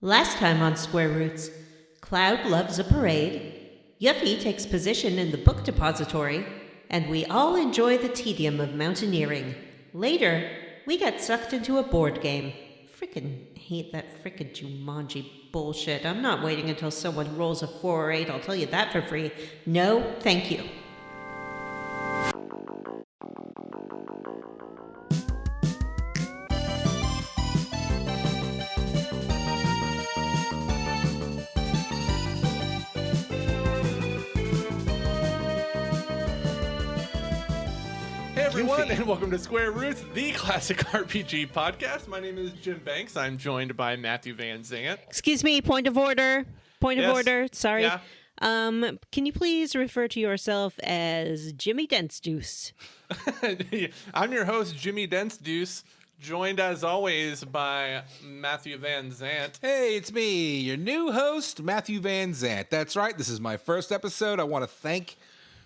Last time on Square Roots, Cloud loves a parade, Yuffie takes position in the book depository, and we all enjoy the tedium of mountaineering. Later, we get sucked into a board game. Frickin' hate that frickin' Jumanji bullshit. I'm not waiting until someone rolls a 4 or 8, I'll tell you that for free. No, thank you. Everyone, and welcome to Square Roots, the classic RPG podcast. My name is Jim Banks. I'm joined by Matthew Van Zant. Excuse me, point of order. Point of order. Sorry. Yeah. Can you please refer to yourself as Jimmy Dent's-Deuce? I'm your host, Jimmy Dent's-Deuce, joined as always by Matthew Van Zant. Hey, it's me, your new host, Matthew Van Zant. That's right, this is my first episode. I want to thank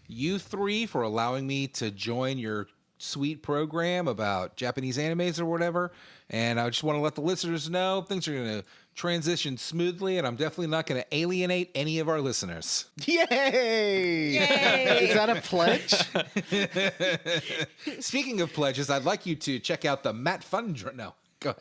you three for allowing me to join your sweet program about Japanese animes or whatever. And I just want to let the listeners know things are going to transition smoothly, and I'm definitely not going to alienate any of our listeners. Yay! Yay! Is that a pledge? Speaking of pledges, I'd like you to check out the Matt Fun... No, go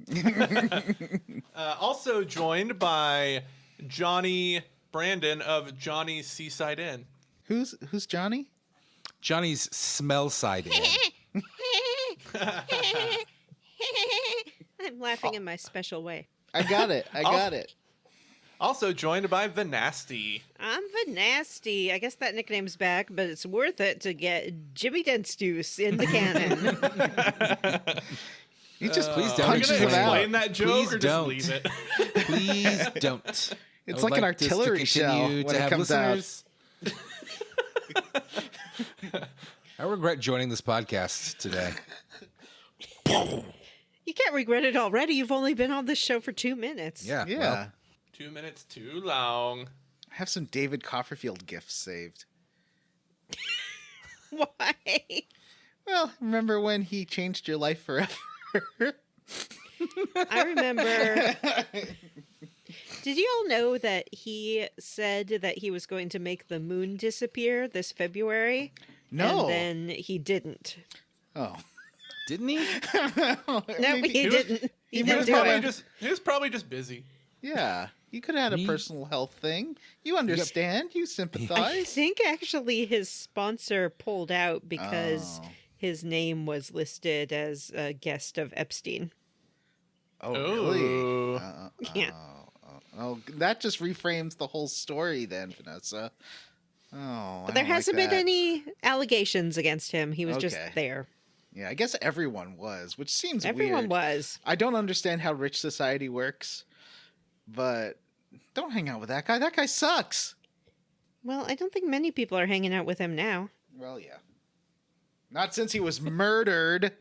ahead. Also joined by Johnny Brandon of Johnny's Seaside Inn. Who's Johnny? Johnny's Smell Side Inn. I'm laughing in my special way. I got it. I got it. Also joined by Vanasty. I'm Vanasty. I guess that nickname's back, but it's worth it to get Jimmy Dent's-Deuce in the canon. You just Please Are don't we punch going to it out. explain that joke Please or don't. just leave it? Please don't. I It's would like an this to artillery shell continue when to it have comes out. listeners. I regret joining this podcast today. You can't regret it already. You've only been on this show for 2 minutes. Yeah. Yeah. well, 2 minutes too long. I have some David Copperfield gifts saved. Why? Well, remember when he changed your life forever? I remember. Did you all know that he said that he was going to make the moon disappear this February? No. And then he didn't. Oh. didn't he? No, he didn't. He he didn't was do Probably it. he was probably just busy. Yeah. You could have had a personal health thing. You understand. You I sympathize. think actually his sponsor pulled out because Oh. his name was listed as a guest of Epstein. Oh, Ooh. really? Yeah. Oh, that just reframes the whole story then, Vanessa. Oh, But there hasn't been any allegations against him. He was just Okay. there. Yeah, I guess everyone was, which seems Everyone weird. was. I don't understand how rich society works, but don't hang out with that guy. That guy sucks. Well, I don't think many people are hanging out with him now. Well, yeah. Not since he was murdered.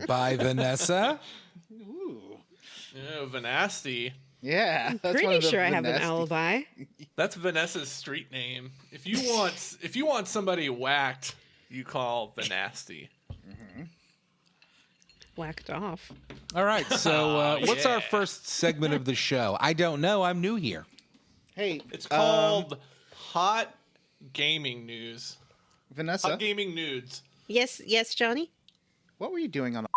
By Vanessa. Ooh. Oh, Vanasty. Yeah, that's one Pretty of the sure I have an nasty- alibi. That's Vanessa's street name. If you want somebody whacked, you call Vanasty. Whacked off. All right, so what's our yeah. first segment of the show? I don't know. I'm new here. Hey, It's called Hot Gaming News. Vanessa, Hot Gaming Nudes. Yes, Johnny? what were you doing on the...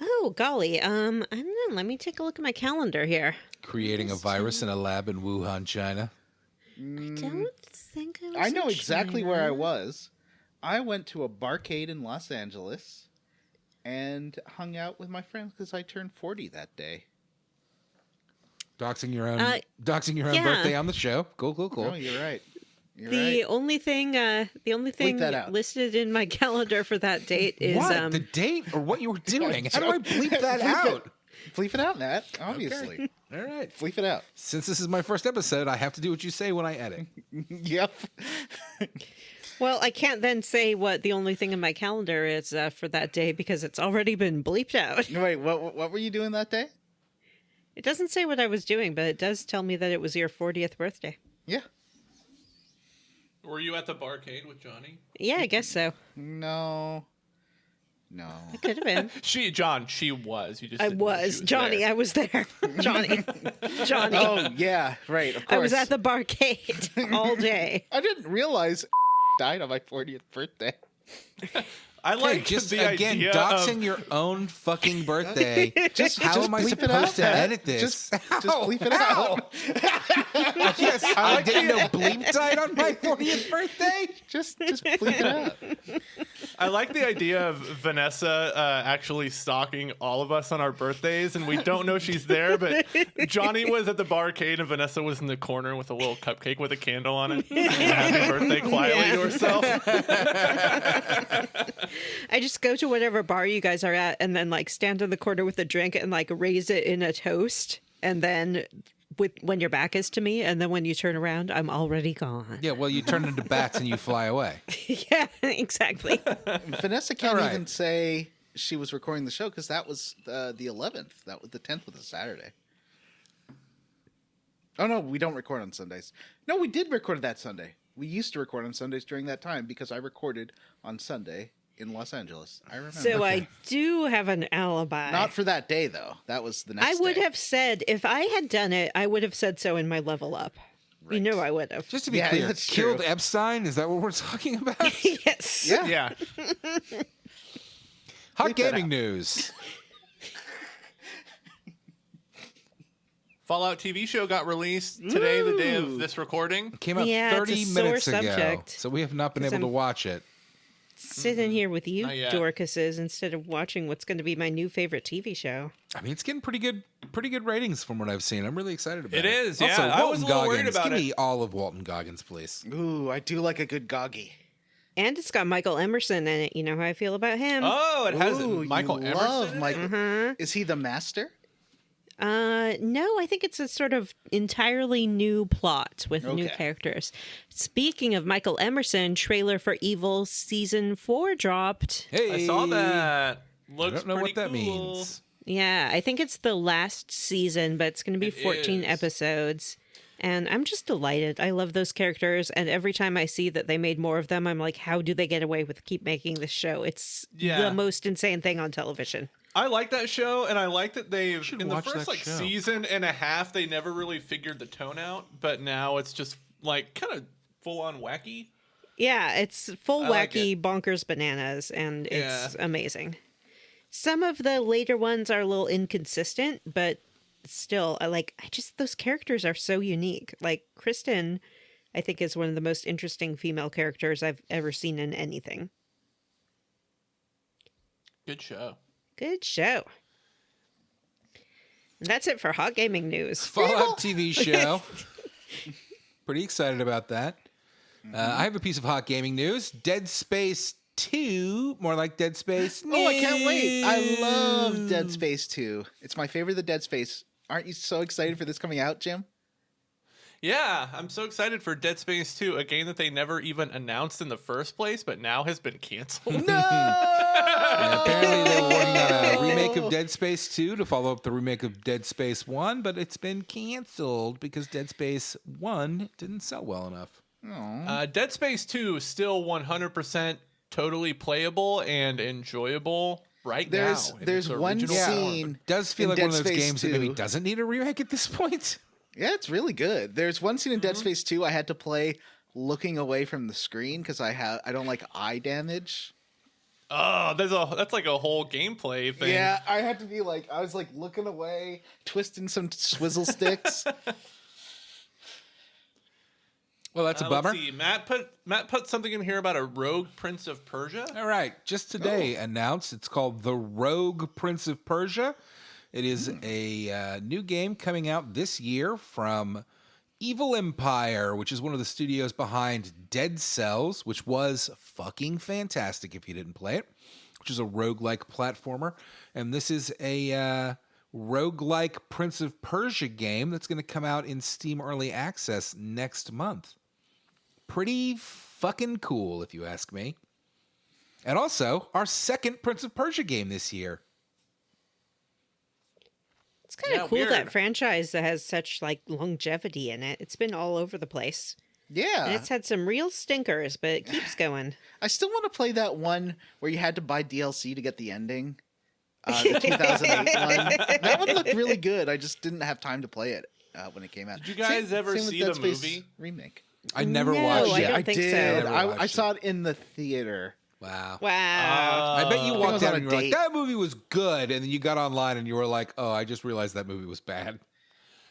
Oh, golly. I don't know. Let me take a look at my calendar here. Creating a virus in a lab in Wuhan, China. I don't think I was I know in exactly China. where I was. I went to a barcade in Los Angeles and hung out with my friends because I turned 40 that day. Doxing your own, yeah. birthday on the show. Cool. Oh, you're right. You're The right. only thing that out. listed in my calendar for that date is What? The date or what you were doing? How do I bleep that out? Bleep it out, Nat. Obviously. All right. Bleep it out. Since this is my first episode, I have to do what you say when I edit. Yep. well, I can't then say what the only thing in my calendar is for that day because it's already been bleeped out. Wait, what were you doing that day? It doesn't say what I was doing, but it does tell me that it was your 40th birthday. Yeah. Were you at the barcade with Johnny? Yeah, I guess so. No. No. Could have been. She was. You just I didn't know she was. Johnny, there. I was there. Johnny. Oh, yeah, right, of course. I was at the barcade all day. I didn't realize died on my 40th birthday. I Hey, like just the again idea doxing of, your own fucking birthday. How am I bleep it supposed out, to Matt. edit this? Just bleep it out. Yes, I like didn't the- know bleep died on my 40th birthday. Just bleep it out. I like the idea of Vanessa actually stalking all of us on our birthdays, and we don't know she's there. But Johnny was at the barcade, and Vanessa was in the corner with a little cupcake with a candle on it. Happy birthday quietly to herself. I just go to whatever bar you guys are at and then like stand in the corner with a drink and like raise it in a toast. And then when your back is to me, and then when you turn around, I'm already gone. Yeah, well, you turn into bats and you fly away. Yeah, exactly. Vanessa can't All right. even say she was recording the show because that was the 11th. That was the 10th was a Saturday. Oh, no, we don't record on Sundays. No, we did record that Sunday. We used to record on Sundays during that time because I recorded on Sunday in Los Angeles. I remember. So I do have an alibi. Not for that day, though. That was the next I would day. have said, if I had done it, I would have said so in my level up. You Right. know I would have. Just to be Yeah, clear, that's killed true. Epstein? Is that what we're talking about? Yes. Yeah. Yeah. Hot Bleep that gaming out. news. Fallout TV show got released today, the day of this recording. Came out Yeah, it's a 30 sore minutes ago, subject. so we have not been 'Cause able to I'm- watch it. Sitting here with you, Not yet. Dorcases, instead of watching what's going to be my new favorite TV show. I mean, it's getting pretty good ratings from what I've seen. I'm really excited about it. It is, Also, yeah. I was Walton a little worried Goggins. about Give it. me all of Walton Goggins, please. Ooh, I do like a good goggy. And it's got Michael Emerson in it. You know how I feel about him. Oh, it has Ooh, Michael you Emerson. love in it? Michael. Uh-huh. Is he the master? No, I think it's a sort of entirely new plot with new Okay. characters. Speaking of Michael Emerson, trailer for Evil season 4 dropped. Hey, I saw that. I Looks don't know pretty what that cool. means. Yeah, I think it's the last season, but it's going to be It 14 is. episodes. And I'm just delighted. I love those characters. And every time I see that they made more of them, I'm like, how do they get away with keep making this show? It's Yeah. the most insane thing on television. I like that show, and I like that they've should in the watch first that like show. season and a half they never really figured the tone out, but now it's just like kind of full on wacky. Yeah, it's full I like wacky bonkers bananas, and Yeah. it's amazing. Some of the later ones are a little inconsistent, but still, I just those characters are so unique. Like Kristen, I think is one of the most interesting female characters I've ever seen in anything. Good show. Good show. And that's it for hot gaming news. Fallout TV show. Pretty excited about that. I have a piece of hot gaming news. Dead Space 2, more like Dead Space. Oh, I can't wait. I news. love Dead Space 2. It's my favorite of the Dead Space. Aren't you so excited for this coming out, Jim? Yeah, I'm so excited for Dead Space 2, a game that they never even announced in the first place, but now has been canceled. Yeah, apparently they were working on a remake of Dead Space 2 to follow up the remake of Dead Space 1, but it's been canceled because Dead Space 1 didn't sell well enough. Dead Space 2 is still 100% totally playable and enjoyable right There's now. in there's its one original scene. form. It does feel In like one Dead of those Space games that maybe 2. doesn't need a remake at this point. Yeah, it's really good. There's one scene in Dead Space 2 I had to play looking away from the screen because I don't like eye damage. Oh, that's like a whole gameplay thing. Yeah, I had to be like, I was like looking away, twisting some swizzle sticks. Well, that's a bummer. Let's see. Matt put something in here about a rogue Prince of Persia. All right, just today announced it's called The Rogue Prince of Persia. It is a new game coming out this year from Evil Empire, which is one of the studios behind Dead Cells, which was fucking fantastic if you didn't play it, which is a roguelike platformer. And this is a roguelike Prince of Persia game that's going to come out in Steam Early Access next month. Pretty fucking cool, if you ask me. And also, our second Prince of Persia game this year. It's kind of Yeah, cool weird. that franchise that has such like longevity in it. It's been all over the place. Yeah. And it's had some real stinkers, but it keeps going. I still want to play that one where you had to buy DLC to get the ending. The 2008 one. That one looked really good. I just didn't have time to play it when it came out. Did you guys ever with see Dead the Space movie? remake? I never No, watched I it. don't think so. did. Never I watched saw it in the theater. Wow. Wow. I bet you I walked was out on and a you were like, date. that movie was good. And then you got online and you were like, oh, I just realized that movie was bad.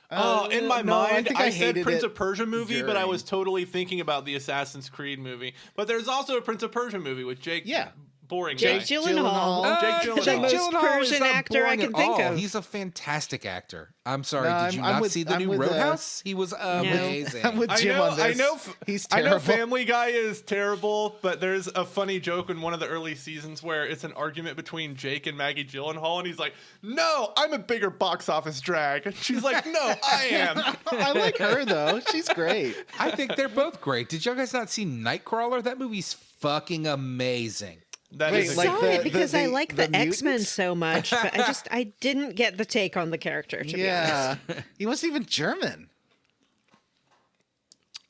In my no, I mind, think I I said hated Prince it of Persia movie, but I during. was totally thinking about the Assassin's Creed movie. But there's also a Prince of Persia movie with Jake. Yeah. Boring Jake guy. Gyllenhaal. Jake The Gyllenhaal. most Gyllenhaal is Persian not actor I boring can at think all. of. He's a fantastic actor. I'm sorry. No, Did you I'm not with- see the I'm new with, Roadhouse? He was amazing. I'm with Jim on this. He's I terrible. know Family Guy is terrible, but there's a funny joke in one of the early seasons where it's an argument between Jake and Maggie Gyllenhaal, and he's like, "No, I'm a bigger box office drag," and she's like, "No, I am." I like her though. She's great. I think they're both great. Did you guys not see Nightcrawler? That movie's fucking amazing. That Wait, is I a like saw good- it because I like the X-Men mutants? so much, but I didn't get the take on the character, to be honest. Yeah. He wasn't even German.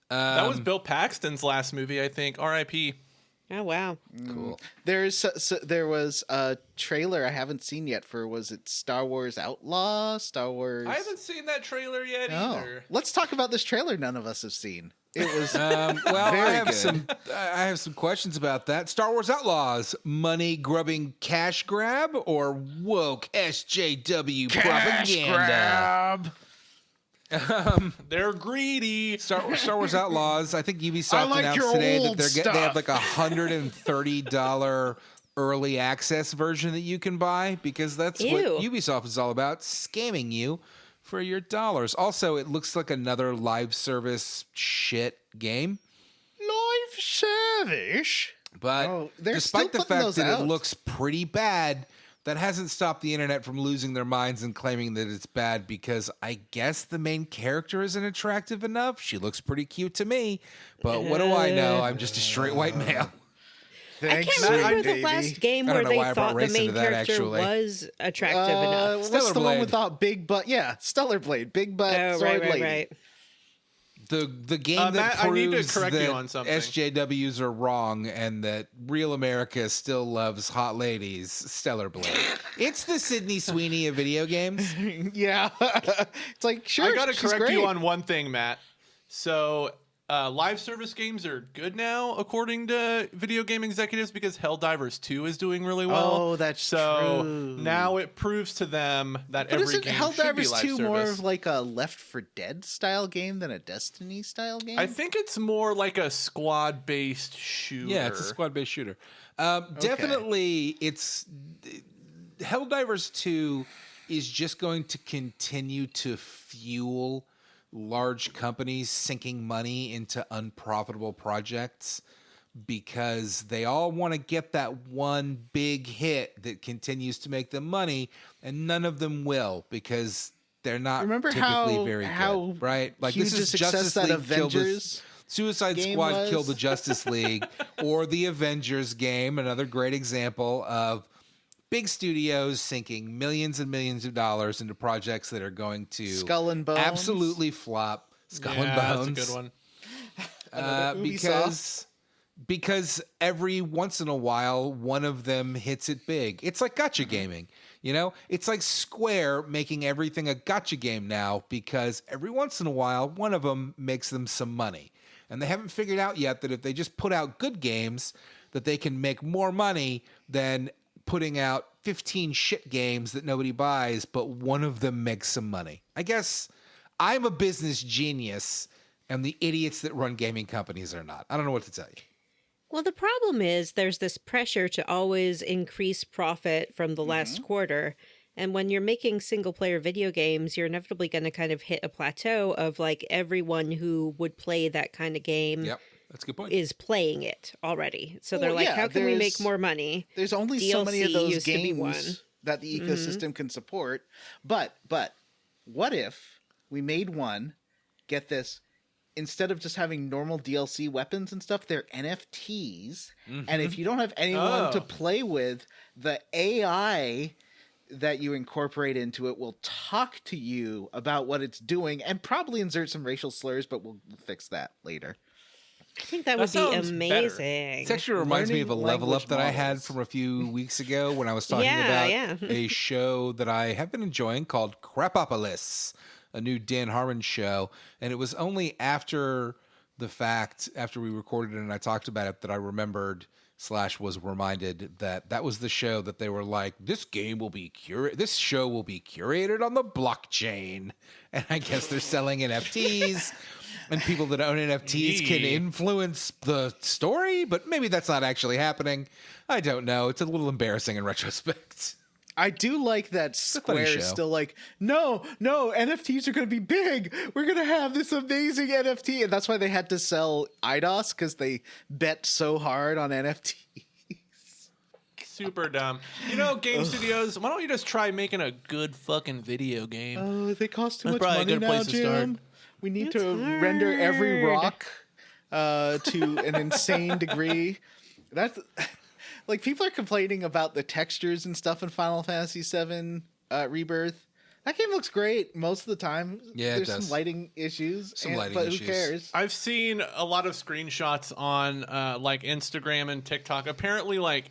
that was Bill Paxton's last movie, I think. R.I.P. Oh, wow. Cool. There was a trailer I haven't seen yet for, was it Star Wars Outlaw? Star Wars. I haven't seen that trailer yet Oh. either. Let's talk about this trailer none of us have seen. It was Well, Very I good. have some questions about that. Star Wars Outlaws, money grubbing cash grab or woke SJW propaganda? They're greedy. Star Wars Outlaws. I think I Ubisoft like announced your today that old they have stuff. like $130 early access version that you can buy because that's what Ew. Ubisoft is all about, scamming you for your dollars. Also, it looks like another live service shit game. live service. But Oh, they're despite still the putting fact those that out. it looks pretty bad, that hasn't stopped the internet from losing their minds and claiming that it's bad because I guess the main character isn't attractive enough. She looks pretty cute to me, but what do I know? I'm just a straight white male. I Thanks, can't remember baby. the last game I where don't know why they I brought thought the race main into that, character actually. was attractive enough. What's Stellar the one Blade. without big butt? Yeah, Stellar Blade, big butt. Oh, sword right, lady. right. The game that Matt, I need to proves correct you that on something. SJWs are wrong and that real America still loves hot ladies, Stellar Blade. It's the Sydney Sweeney of video games. Yeah, it's like sure. I gotta she's correct great. you on one thing, Matt. So, live service games are good now, according to video game executives, because Helldivers 2 is doing really well. Oh, that's so true. now it proves to them that But every isn't game should be Helldivers live 2 service. more of like a Left 4 Dead style game than a Destiny style game? I think it's more like a squad-based shooter. Yeah, it's a squad-based shooter. Definitely, it's Helldivers 2 is just going to continue to fuel large companies sinking money into unprofitable projects because they all want to get that one big hit that continues to make them money, and none of them will because they're not Remember typically very how good, right? Like huge this is a success Justice that League killed this. Avengers Suicide game Squad was? killed the Justice League, or the Avengers game, another great example of big studios sinking millions and millions of dollars into projects that are going to Skull and Bones? absolutely flop. Skull and Bones. That's a good one. Another Because every once in a while one of them hits it big. It's like gacha gaming, you know? It's like Square making everything a gacha game now because every once in a while one of them makes them some money. And they haven't figured out yet that if they just put out good games that they can make more money than putting out 15 shit games that nobody buys, but one of them makes some money. I guess I'm a business genius and the idiots that run gaming companies are not. I don't know what to tell you. Well, the problem is there's this pressure to always increase profit from the last quarter. And when you're making single player video games, you're inevitably going to kind of hit a plateau of like everyone who would play that kind of game Yep, that's a good point. is playing it already. So they're Well, like, yeah, how can we make there's- more money? There's only so many of DLC those used to be one. games that the ecosystem can support. But what if we made one, get this, instead of just having normal DLC weapons and stuff, they're NFTs. And if you don't have anyone to Oh. play with, the AI that you incorporate into it will talk to you about what it's doing and probably insert some racial slurs, but we'll fix that later. I think that That would be sounds amazing. It actually reminds me of a Learning level up language that I had models. from a few weeks ago when I was talking Yeah, about yeah. a show that I have been enjoying called Crapopolis, a new Dan Harmon show. And it was only after the fact, after we recorded it and I talked about it, that I remembered / was reminded that that was the show that they were like, this show will be curated on the blockchain. And I guess they're selling NFTs. And people that own NFTs can Yee. influence the story, but maybe that's not actually happening. I don't know. It's a little embarrassing in retrospect. I do like that a funny Square is show. still like, no, NFTs are going to be big. We're going to have this amazing NFT. And that's why they had to sell IDOS, because they bet so hard on NFT. Super dumb. You know, game studios, why don't you just try making a good fucking video game? Oh, they cost too That's much probably a money good now, place to start. Jim. We need It's to render every hard. rock to an insane degree. That's like, people are complaining about the textures and stuff in Final Fantasy VII Rebirth. That game looks great most of the time. Yeah, it there's does. some lighting issues. Lighting but issues. who cares? I've seen a lot of screenshots on like Instagram and TikTok. Apparently, like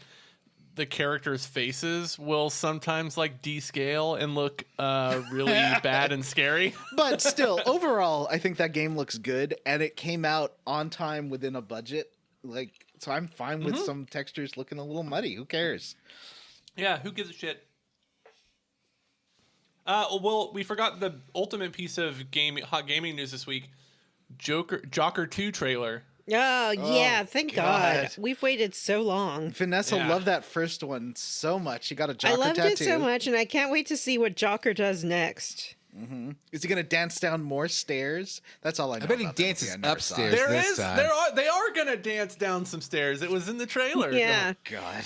the characters' faces will sometimes like descale and look really bad and scary. But still, overall, I think that game looks good, and it came out on time within a budget. Like, so I'm fine with some textures looking a little muddy. Who cares? Yeah, who gives a shit? Well, we forgot the ultimate piece of hot gaming news this week: Joker 2 trailer. Oh, yeah. Thank God. God. We've waited so long. Vanessa Yeah. loved that first one so much. She got a I Joker loved tattoo. it so much, and I can't wait to see what Joker does next. Is he going to dance down more stairs? That's all I know. I bet he about that dances movie. I never saw it. upstairs. There this is, time. they are gonna dance down some stairs. It was in the trailer. Yeah. God.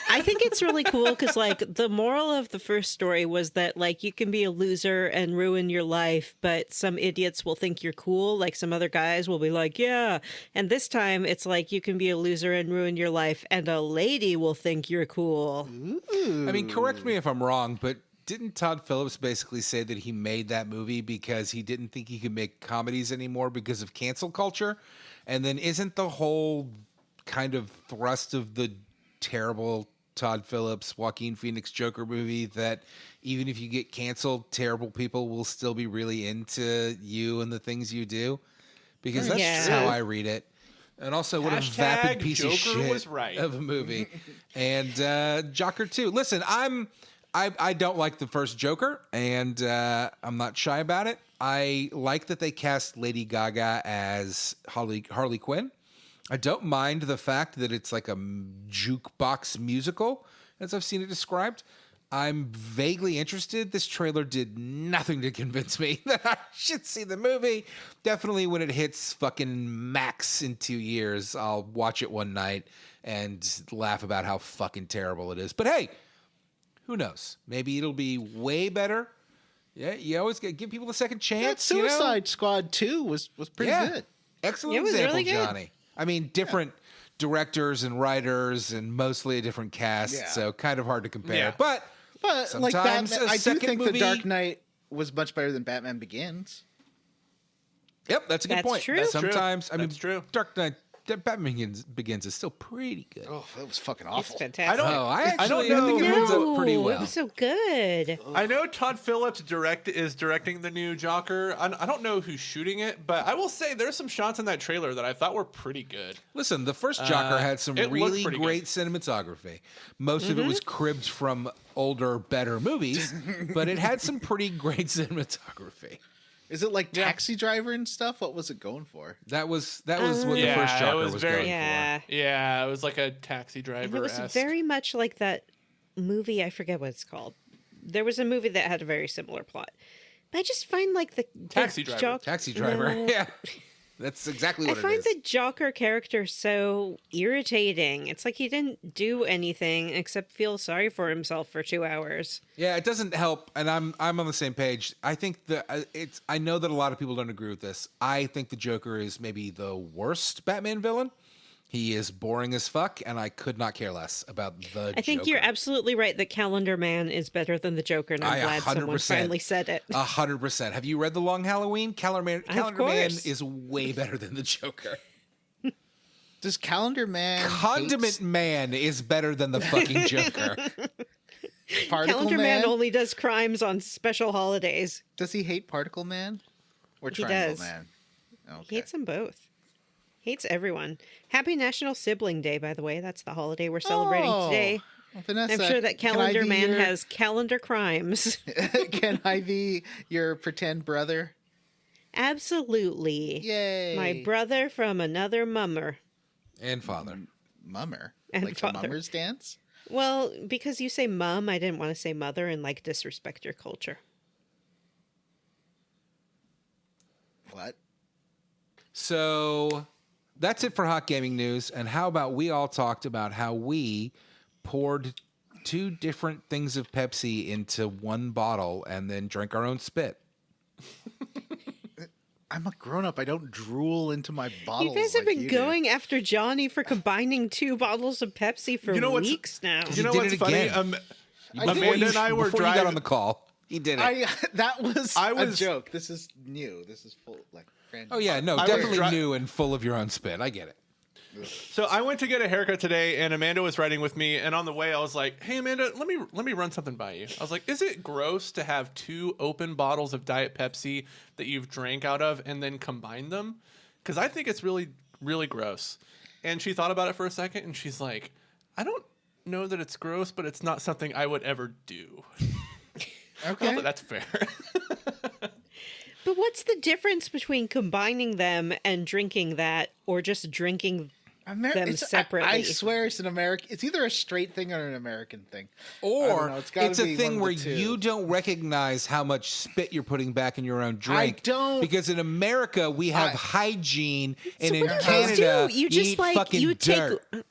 I think it's really cool because, like, the moral of the first story was that, like, you can be a loser and ruin your life, but some idiots will think you're cool. Like, some other guys will be like, yeah. And this time, it's like you can be a loser and ruin your life, and a lady will think you're cool. I mean, correct me if I'm wrong, but didn't Todd Phillips basically say that he made that movie because he didn't think he could make comedies anymore because of cancel culture? And then isn't the whole kind of thrust of the terrible Todd Phillips, Joaquin Phoenix Joker movie that even if you get canceled, terrible people will still be really into you and the things you do? Because that's just Yeah. how I read it. And also, what a Hashtag vapid piece of Joker shit was right. of a movie. And Joker 2. Listen, I don't like the first Joker, and I'm not shy about it. I like that they cast Lady Gaga as Harley Quinn. I don't mind the fact that it's like a jukebox musical, as I've seen it described. I'm vaguely interested. This trailer did nothing to convince me that I should see the movie. Definitely when it hits fucking max in 2 years, I'll watch it one night and laugh about how fucking terrible it is. But hey, who knows? Maybe it'll be way better. Yeah, you always give people a second That chance. you know? Suicide Squad 2 was pretty good. Excellent It was example, really good. Johnny. I mean, different directors and writers and mostly a different cast, Yeah. so kind of hard to compare. Yeah. But But like sometimes Batman, a I do second think movie- The Dark Knight was much better than Batman Begins. yep, that's a good That's point. true. That's true. Sometimes, I mean, That's true. Dark Knight, Batman Begins is still pretty good. Oh, that was fucking It's awful. fantastic. I don't- I don't actually know. think it holds up pretty It well. was so good. I know Todd Phillips is directing the new Joker. I don't know who's shooting it, but I will say there's some shots in that trailer that I thought were pretty good. Listen, the first Joker had some it looked really pretty great cinematography. Most of it was cribbed from older, better movies, but it had some pretty great cinematography. Is it like Taxi Driver and stuff? What was it going for? That was what the Yeah, first it Joker was was very- going Yeah. Yeah, it was like a Taxi And Driver. it was very much like that movie. I forget what it's called. There was a movie that had a very similar plot. But I just find like the Taxi Driver. Joker, Taxi Driver. No. Yeah. That's exactly I what it find is. the Joker character so irritating. It's like he didn't do anything except feel sorry for himself for 2 hours. Yeah, it doesn't help, and I'm on the same page. I think I know that a lot of people don't agree with this. I think the Joker is maybe the worst Batman villain. He is boring as fuck, and I could not care less about the I think Joker. you're absolutely right that Calendar Man is better than the Joker, and I'm glad someone 100%. finally said it. 100%. Have you read The Long Halloween? Calendar Man course. is way better than the Joker. Does Calendar Man Condiment Man is better than the fucking Joker. Particle Calendar Man? Man only does crimes on special holidays. Does he hate Particle Man? Or He Triangle does. Man? Okay. He hates them both. Hates everyone. Happy National Sibling Day, by the way. That's the holiday we're celebrating today. Well, Vanessa, I'm sure that can I Calendar be Man your- has calendar crimes. Can I be your pretend brother? Absolutely. Yay. My brother from another mummer. And father. Mummer? And like father. the mummers dance? Well, because you say mum, I didn't want to say mother and like disrespect your culture. What? So that's it for hot gaming news. And how about we all talked about how we poured 2 different things of Pepsi into one bottle and then drank our own spit. I'm a grown-up. I don't drool into my bottles. You guys have like been you do. going after Johnny for combining 2 bottles of Pepsi for You know what's- weeks now. You know did what's it funny? again. Amanda and I were before you driving. got on the call. He did it. That was I a was- joke. This is new. This is full, like, brand Oh yeah, no, I was definitely dri- new and full of your own spit. I get it. So I went to get a haircut today, and Amanda was riding with me. And on the way, I was like, "Hey, Amanda, let me run something by you." I was like, "Is it gross to have 2 open bottles of Diet Pepsi that you've drank out of and then combine them? Because I think it's really, really gross." And she thought about it for a second, and she's like, "I don't know that it's gross, but it's not something I would ever do." Okay. But that's fair. But what's the difference between combining them and drinking that or just drinking them separately? I swear it's an American. It's either a straight thing or an American thing. I Or don't know, it's gotta it's a be thing one where of the two. you don't recognize how much spit you're putting back in your own drink. don't- Because in America we have I- hygiene, and in What do you guys Canada do? You just eat like fucking you dirt. take.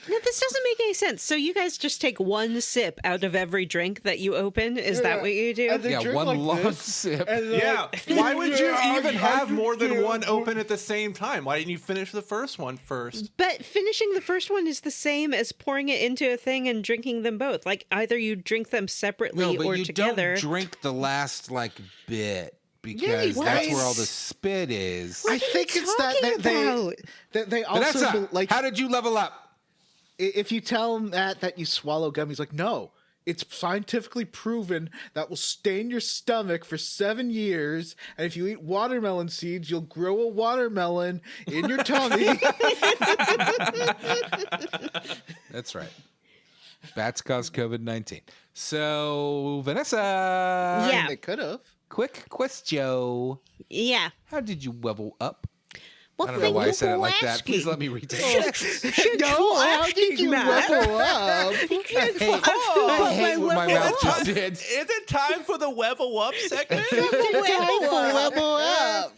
No, this doesn't make any sense. So you guys just take 1 sip out of every drink that you open? Is that what you do? And they Yeah, drink one like long this, sip. and they're Yeah. like, Why would you "Yeah, even I have can more than do one it." open at the same time? Why didn't you finish the first one first? But finishing the first one is the same as pouring it into a thing and drinking them both. Like either you drink them separately No, but or you together. don't drink the last bit because you that's guys- where all the spit is. I are think you it's that talking about? they also Vanessa, like how did you level up? if you tell Matt that you swallow gum, he's like, no, it's scientifically proven that will stain your stomach for 7 years, and if you eat watermelon seeds, you'll grow a watermelon in your tummy. That's right. Bats cause COVID-19. So, Vanessa. Yeah. They could have. Quick question. Yeah. How did you level up? Well, I don't know thank why I you said it for like that. asking. Please let me retake it. No, how did you Matt. level up? I hate what my mouth just did. Is it time for the level up segment? Level up.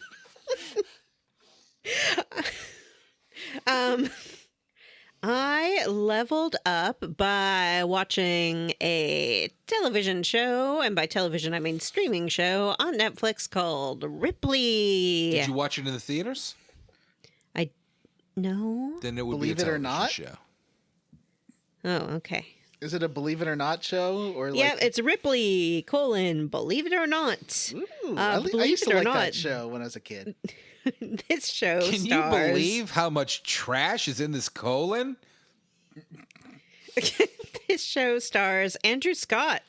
I leveled up by watching a television show, and by television I mean streaming show on Netflix called Ripley. Did you watch it in the theaters? No. Then it would Believe be a it or television not? show. Oh, okay. Is it a Believe It or Not show? Or like, Yeah, it's Ripley, Believe It or Not. Ooh, I I believe used it to or like not. that show when I was a kid. This show Can you stars... believe how much trash is in this colon? This show stars Andrew Scott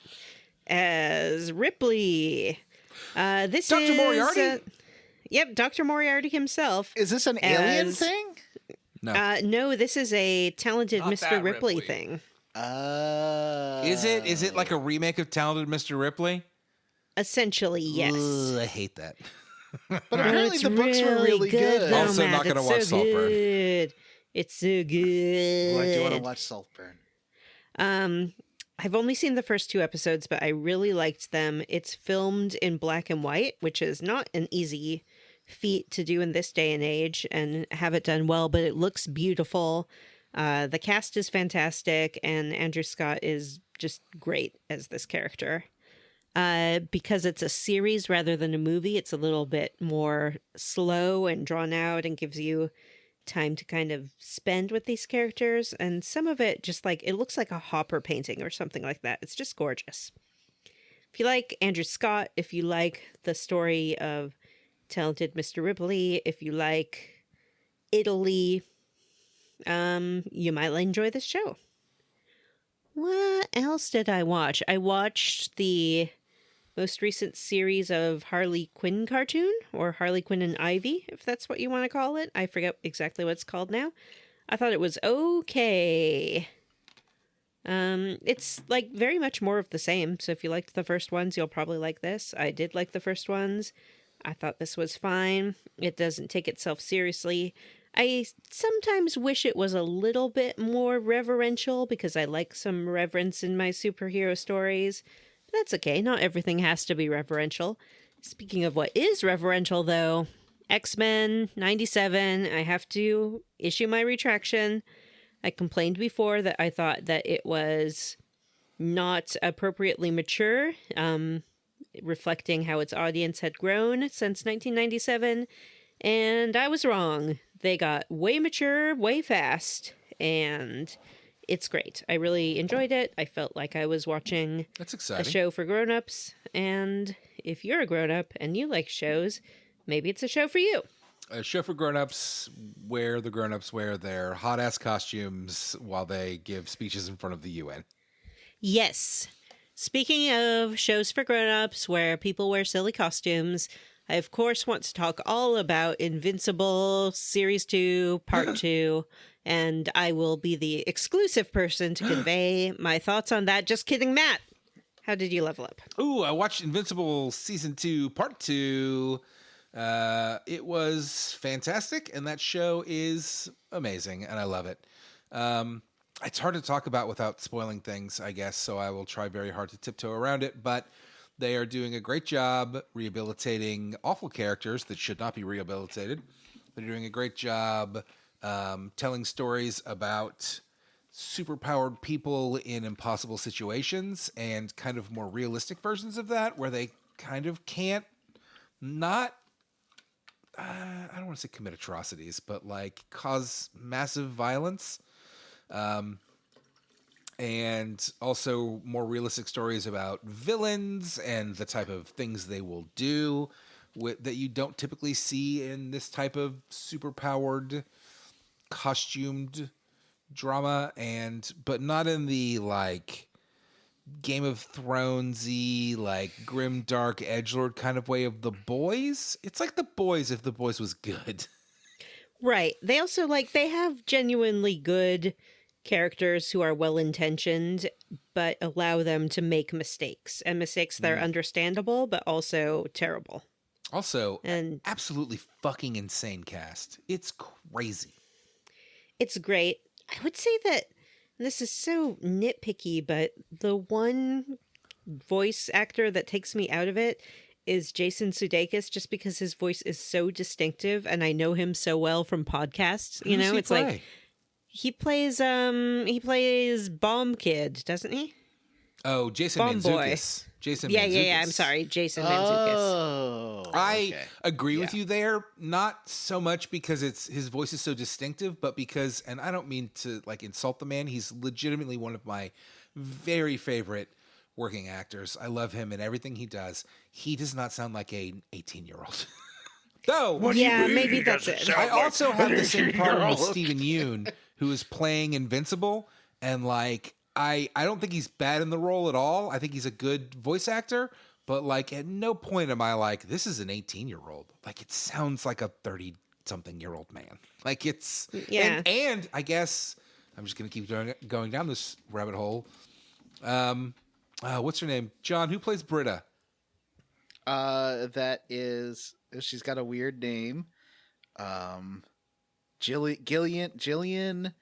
as Ripley. This Dr. is Moriarty? Yep, Dr. Moriarty himself. Is this an alien As- thing? No. No, this is a talented Not Mr. that Ripley, Ripley. thing. Is it like a remake of Talented Mr. Ripley? Essentially, yes. Ugh, I hate that. But apparently It's the books were really good. though, Also Matt. not gonna It's watch so Saltburn. good. It's so good. Oh, I do want to watch Saltburn. I've only seen the first 2 episodes, but I really liked them. It's filmed in black and white, which is not an easy feat to do in this day and age and have it done well, but it looks beautiful. The cast is fantastic, and Andrew Scott is just great as this character. Because it's a series rather than a movie, it's a little bit more slow and drawn out and gives you time to kind of spend with these characters. And some of it just like, it looks like a Hopper painting or something like that. It's just gorgeous. If you like Andrew Scott, if you like the story of Talented Mr. Ripley, if you like Italy, you might enjoy this show. What else did I watch? I watched the most recent series of Harley Quinn cartoon, or Harley Quinn and Ivy, if that's what you want to call it. I forget exactly what it's called now. I thought it was okay. It's like very much more of the same. So if you liked the first ones, you'll probably like this. I did like the first ones. I thought this was fine. It doesn't take itself seriously. I sometimes wish it was a little bit more reverential because I like some reverence in my superhero stories. But that's okay. Not everything has to be reverential. Speaking of what is reverential, though, X-Men 97, I have to issue my retraction. I complained before that I thought that it was not appropriately mature, reflecting how its audience had grown since 1997, and I was wrong. They got way mature, way fast, and it's great. I really enjoyed it. I felt like I was watching That's a exciting. show for grown-ups, and if you're a grown-up and you like shows, maybe it's a show for you. A show for grown-ups where the grown-ups wear their hot-ass costumes while they give speeches in front of the UN. Yes. Speaking of shows for grown-ups where people wear silly costumes, I of course want to talk all about Invincible Series 2, Part 2, and I will be the exclusive person to convey my thoughts on that. Just kidding, Matt. How did you level up? Ooh, I watched Invincible Season 2, Part 2. It was fantastic, and that show is amazing, and I love it. It's hard to talk about without spoiling things, I guess, so I will try very hard to tiptoe around it, but they are doing a great job rehabilitating awful characters that should not be rehabilitated. They're doing a great job telling stories about superpowered people in impossible situations and kind of more realistic versions of that, where they kind of can't not I don't want to say commit atrocities, but like cause massive violence. And also more realistic stories about villains and the type of things they will do that you don't typically see in this type of superpowered, costumed drama, but not in the like Game of Thronesy, like grim, dark, edgelord kind of way of The Boys. It's like The Boys if The Boys was good. Right. They also they have genuinely good characters who are well-intentioned, but allow them to make mistakes, and mistakes that are understandable, but also terrible. Also, And absolutely fucking insane cast. It's crazy. it's great. I would say that this is so nitpicky, but the one voice actor that takes me out of it is Jason Sudeikis, just because his voice is so distinctive and I know him so well from podcasts. Who does he It's play? like he plays Bomb Kid, doesn't he? Oh, Jason Bomb Boy. Mantzoukas. Jason Yeah, Mantzoukas. I'm sorry, Jason Mantzoukas. Oh, I okay. agree with Yeah. you there, not so much because his voice is so distinctive, but because, and I don't mean to like insult the man, he's legitimately one of my very favorite working actors. I love him and everything he does. He does not sound like an 18-year-old. Though, Yeah, maybe that's it. I also have the same problem with Stephen Yeun, who is playing Invincible, and like I don't think he's bad in the role at all. I think he's a good voice actor, but like at no point am I like, this is an 18-year-old. Like it sounds like a 30-something-year-old man. Like it's Yeah. and I guess I'm just gonna keep going down this rabbit hole. What's her name? John, who plays Britta? That is, she's got a weird name. Jillian,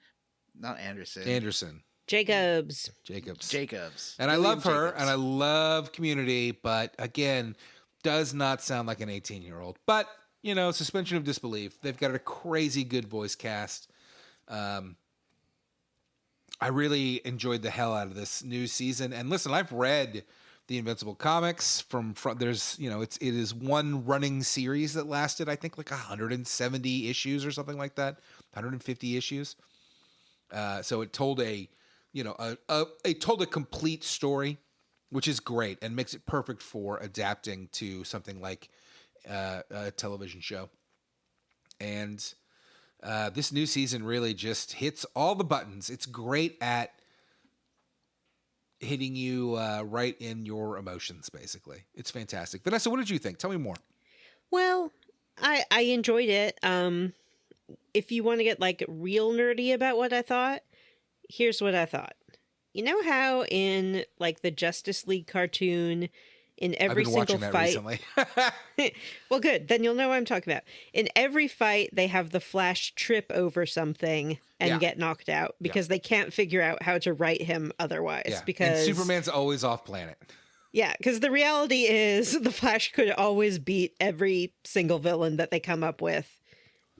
not Anderson. Jacobs. Jacobs. And I Gillian love her, Jacobs. and I love Community, but again, does not sound like an 18-year-old. But, suspension of disbelief. They've got a crazy good voice cast. I really enjoyed the hell out of this new season. And listen, I've read the Invincible comics from there's, it is one running series that lasted, I think, like 170 issues or something like that, 150 issues. So it told it told a complete story, which is great and makes it perfect for adapting to something like a television show. And This new season really just hits all the buttons. It's great at hitting you right in your emotions, basically. It's fantastic. Vanessa, what did you think? Tell me more. Well, I enjoyed it. If you want to get like real nerdy about what I thought, here's what I thought. You know how in like the Justice League cartoon, in every I've been single watching that fight, recently. well, good. Then you'll know what I'm talking about. In every fight, they have the Flash trip over something and Yeah. get knocked out because they can't figure out how to right him otherwise. Yeah. Because And Superman's always off planet. yeah, because the reality is the Flash could always beat every single villain that they come up with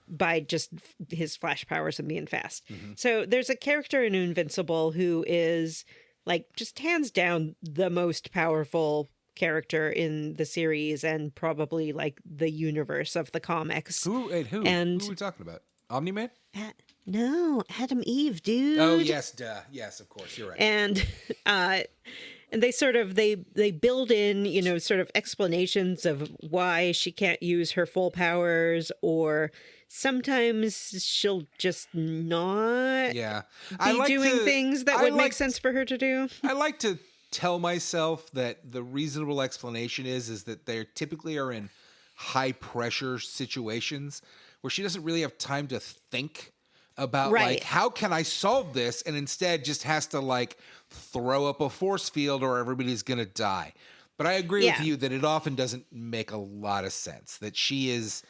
by just his Flash powers and being fast. So there's a character in Invincible who is like just hands down the most powerful character in the series and probably like the universe of the comics. Who are we talking about? Omni-Man? No, Adam Eve, dude. Oh, yes, duh. Yes, of course. You're right. And they sort of they build in, you know, sort of explanations of why she can't use her full powers, or sometimes she'll just not Yeah. be doing things that would make sense for her to do. I like to tell myself that the reasonable explanation is that they typically are in high pressure situations where she doesn't really have time to think about like, how can I solve this? And instead just has to like throw up a force field or everybody's going to die. But I agree with you that it often doesn't make a lot of sense, that she is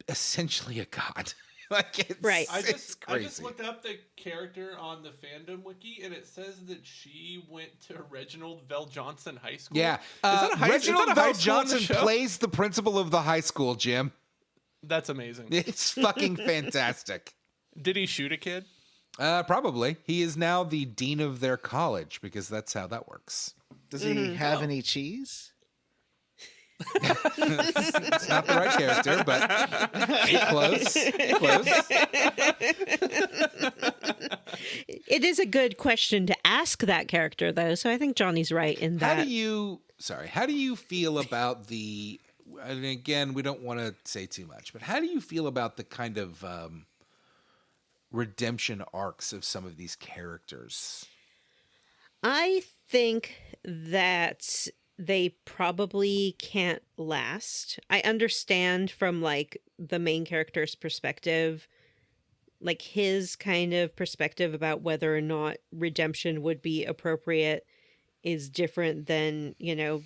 essentially a god. Like it's, Right. I it's crazy. just looked up the character on the fandom wiki, and it says that she went to Reginald Vell Johnson High School. Yeah. Is that a high, Reginald is that a Vell high school in the Johnson show? plays the principal of the high school, Jim. That's amazing. It's fucking fantastic. Did he shoot a kid? Probably. He is now the dean of their college because that's how that works. Does he have any cheese? It's not the right character, but close. Close. It is a good question to ask that character, though, so I think Johnny's right in that. How do you feel about the, and again, we don't want to say too much, but how do you feel about the kind of redemption arcs of some of these characters? I think that they probably can't last. I understand from like the main character's perspective, like his kind of perspective about whether or not redemption would be appropriate is different than, you know,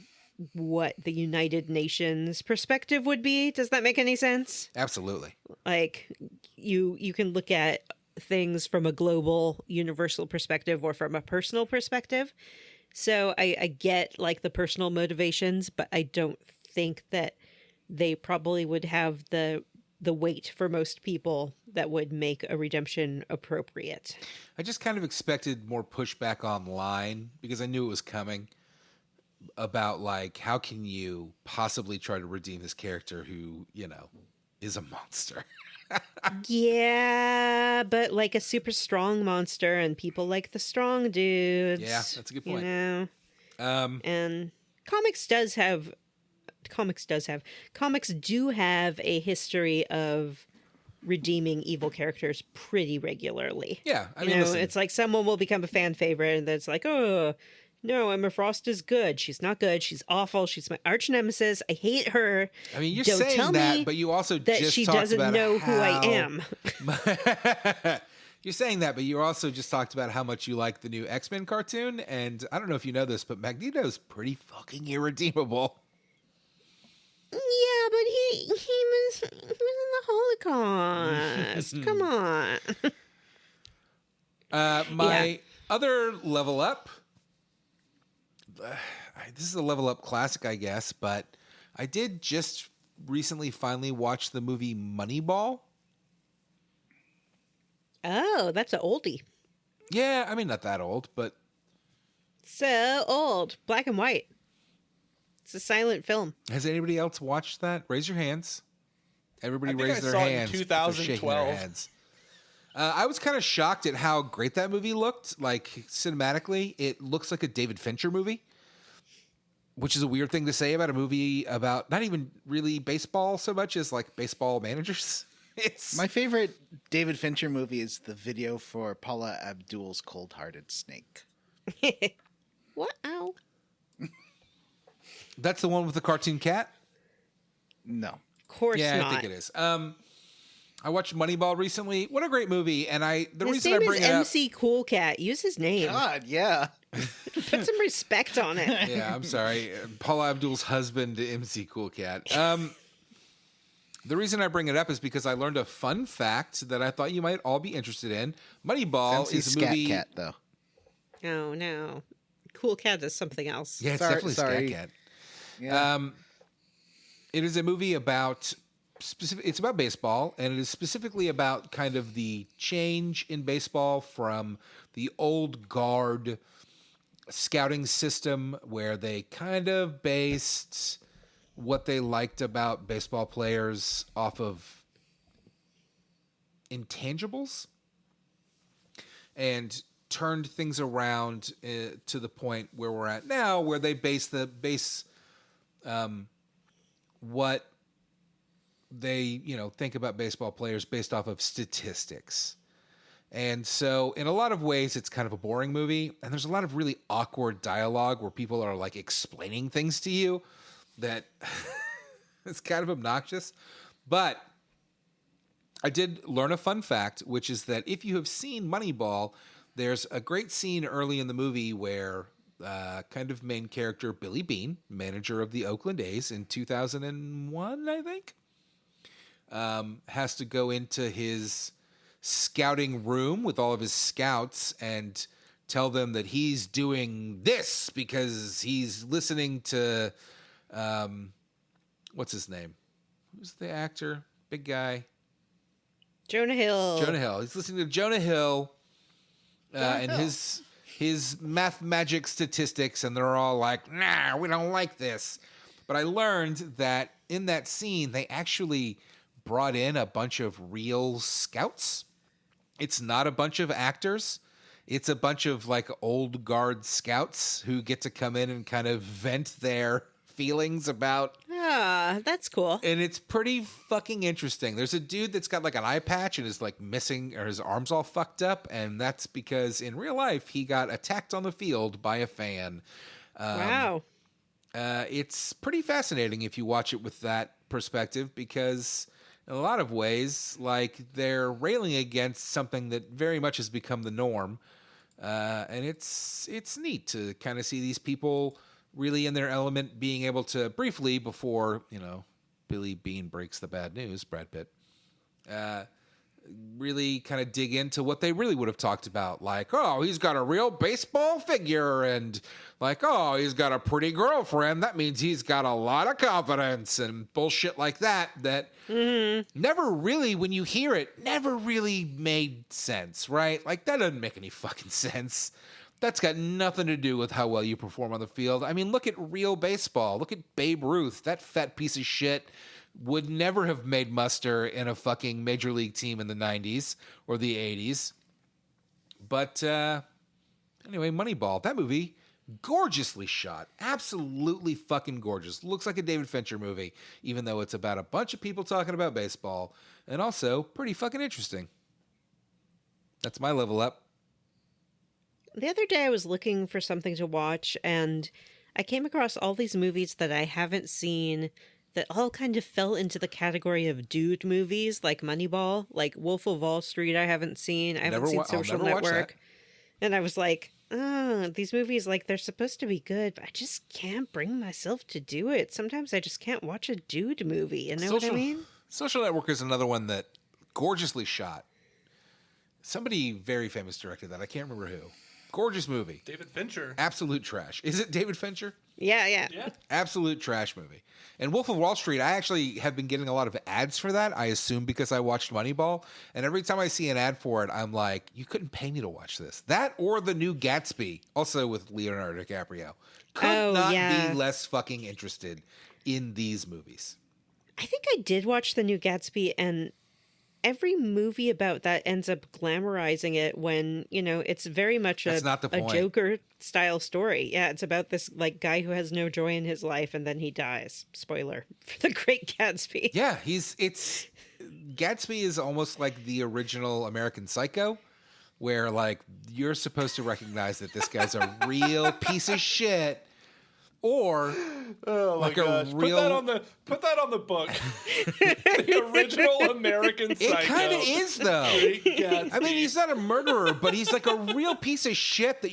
what the United Nations perspective would be. Does that make any sense? Absolutely. Like you can look at things from a global universal perspective or from a personal perspective. So I get like the personal motivations, but I don't think that they probably would have the weight for most people that would make a redemption appropriate. I just kind of expected more pushback online because I knew it was coming about like, how can you possibly try to redeem this character who, you know, is a monster? Yeah, but like a super strong monster, and people like the strong dudes. Yeah, that's a good point. You know? And comics do have a history of redeeming evil characters pretty regularly. Yeah, I mean, you know, listen. it's like someone will become a fan favorite, and then it's like, oh no, Emma Frost is good. She's not good. She's awful. She's my arch nemesis. I hate her. I mean, you're Don't saying tell that, me but you also that just she talked doesn't about know who I how- am. You're saying that, but you also just talked about how much you like the new X-Men cartoon, and I don't know if you know this, but Magneto's pretty fucking irredeemable. Yeah, but he was in the Holocaust. Come on. My other level up, this is a level up classic, I guess, but I did just recently finally watch the movie Moneyball. Oh, that's an oldie. Yeah, I mean, not that old, but So old. Black and white. It's a silent film. has anybody else watched that? Raise your hands. Everybody I think raise I their saw it in hands. but they're shaking their 2012. heads. I was kind of shocked at how great that movie looked. Like, cinematically, it looks like a David Fincher movie, which is a weird thing to say about a movie about not even really baseball so much as like baseball managers. It's My favorite David Fincher movie is the video for Paula Abdul's Cold Hearted Snake. What? Ow. that's the one with the cartoon cat. No. Of course Yeah, not. I think it is. I watched Moneyball recently. What a great movie! And the His reason name I bring is it up, MC Cool Cat. Use his name. God, yeah. Put some respect on it. yeah, I'm sorry, Paula Abdul's husband, MC Cool Cat. The reason I bring it up is because I learned a fun fact that I thought you might all be interested in. Moneyball MC is a Scat movie. Cat, though. Oh, no. Cool Cat is something else. Yeah, it's Sorry- definitely sorry. Scat Cat. Yeah. It is a movie about it's about baseball, and it is specifically about kind of the change in baseball from the old guard scouting system where they kind of based what they liked about baseball players off of intangibles and turned things around to the point where we're at now, where they base what they think about baseball players based off of statistics. And so in a lot of ways it's kind of a boring movie, and there's a lot of really awkward dialogue where people are like explaining things to you that it's kind of obnoxious. But I did learn a fun fact, which is that if you have seen Moneyball, there's a great scene early in the movie where kind of main character Billy Beane, manager of the Oakland A's in 2001, I think, has to go into his scouting room with all of his scouts and tell them that he's doing this because he's listening to what's his name? Who's the actor? Big guy. Jonah Hill. Jonah Hill. He's listening to Jonah Hill and his math magic statistics, and they're all like, nah, we don't like this. But I learned that in that scene, they actually brought in a bunch of real scouts. It's not a bunch of actors. It's a bunch of like old guard scouts who get to come in and kind of vent their feelings about. Ah, that's cool. And it's pretty fucking interesting. There's a dude that's got like an eye patch and is like missing, or his arm's all fucked up. And that's because in real life, he got attacked on the field by a fan. Wow. It's pretty fascinating if you watch it with that perspective, because in a lot of ways, like, they're railing against something that very much has become the norm. And it's neat to kind of see these people really in their element, being able to briefly, before, Billy Beane breaks the bad news, Brad Pitt, really kind of dig into what they really would have talked about. Like, oh, he's got a real baseball figure, and like, oh, he's got a pretty girlfriend. That means he's got a lot of confidence, and bullshit like that, never really, when you hear it, never really made sense, right? Like, that doesn't make any fucking sense. That's got nothing to do with how well you perform on the field. I mean, look at real baseball. Look at Babe Ruth. That fat piece of shit would never have made muster in a fucking major league team in the 90s or the 80s. But anyway, Moneyball. That movie, gorgeously shot. Absolutely fucking gorgeous. Looks like a David Fincher movie, even though it's about a bunch of people talking about baseball. And also pretty fucking interesting. That's my level up. The other day I was looking for something to watch, and I came across all these movies that I haven't seen that all kind of fell into the category of dude movies, like Moneyball, like Wolf of Wall Street I haven't seen. I haven't seen Social Network. And I was like, oh, these movies, like, they're supposed to be good, but I just can't bring myself to do it. Sometimes I just can't watch a dude movie, you know what I mean? Social Network is another one that gorgeously shot. Somebody very famous directed that. I can't remember who. Gorgeous movie. David Fincher. Absolute trash. Is it David Fincher? Yeah. Absolute trash movie. And Wolf of Wall Street, I actually have been getting a lot of ads for that, I assume because I watched Moneyball. And every time I see an ad for it, I'm like, you couldn't pay me to watch this. That or The New Gatsby, also with Leonardo DiCaprio. Could not be less fucking interested in these movies. I think I did watch The New Gatsby, and every movie about that ends up glamorizing it when, it's very much a Joker style story. Yeah, it's about this like guy who has no joy in his life and then he dies. Spoiler for The Great Gatsby. Yeah, Gatsby is almost like the original American Psycho, where like you're supposed to recognize that this guy's a real piece of shit, or like a real. Put that on the book. The original American Psycho. It kind of is though. I mean, he's not a murderer, but he's like a real piece of shit. That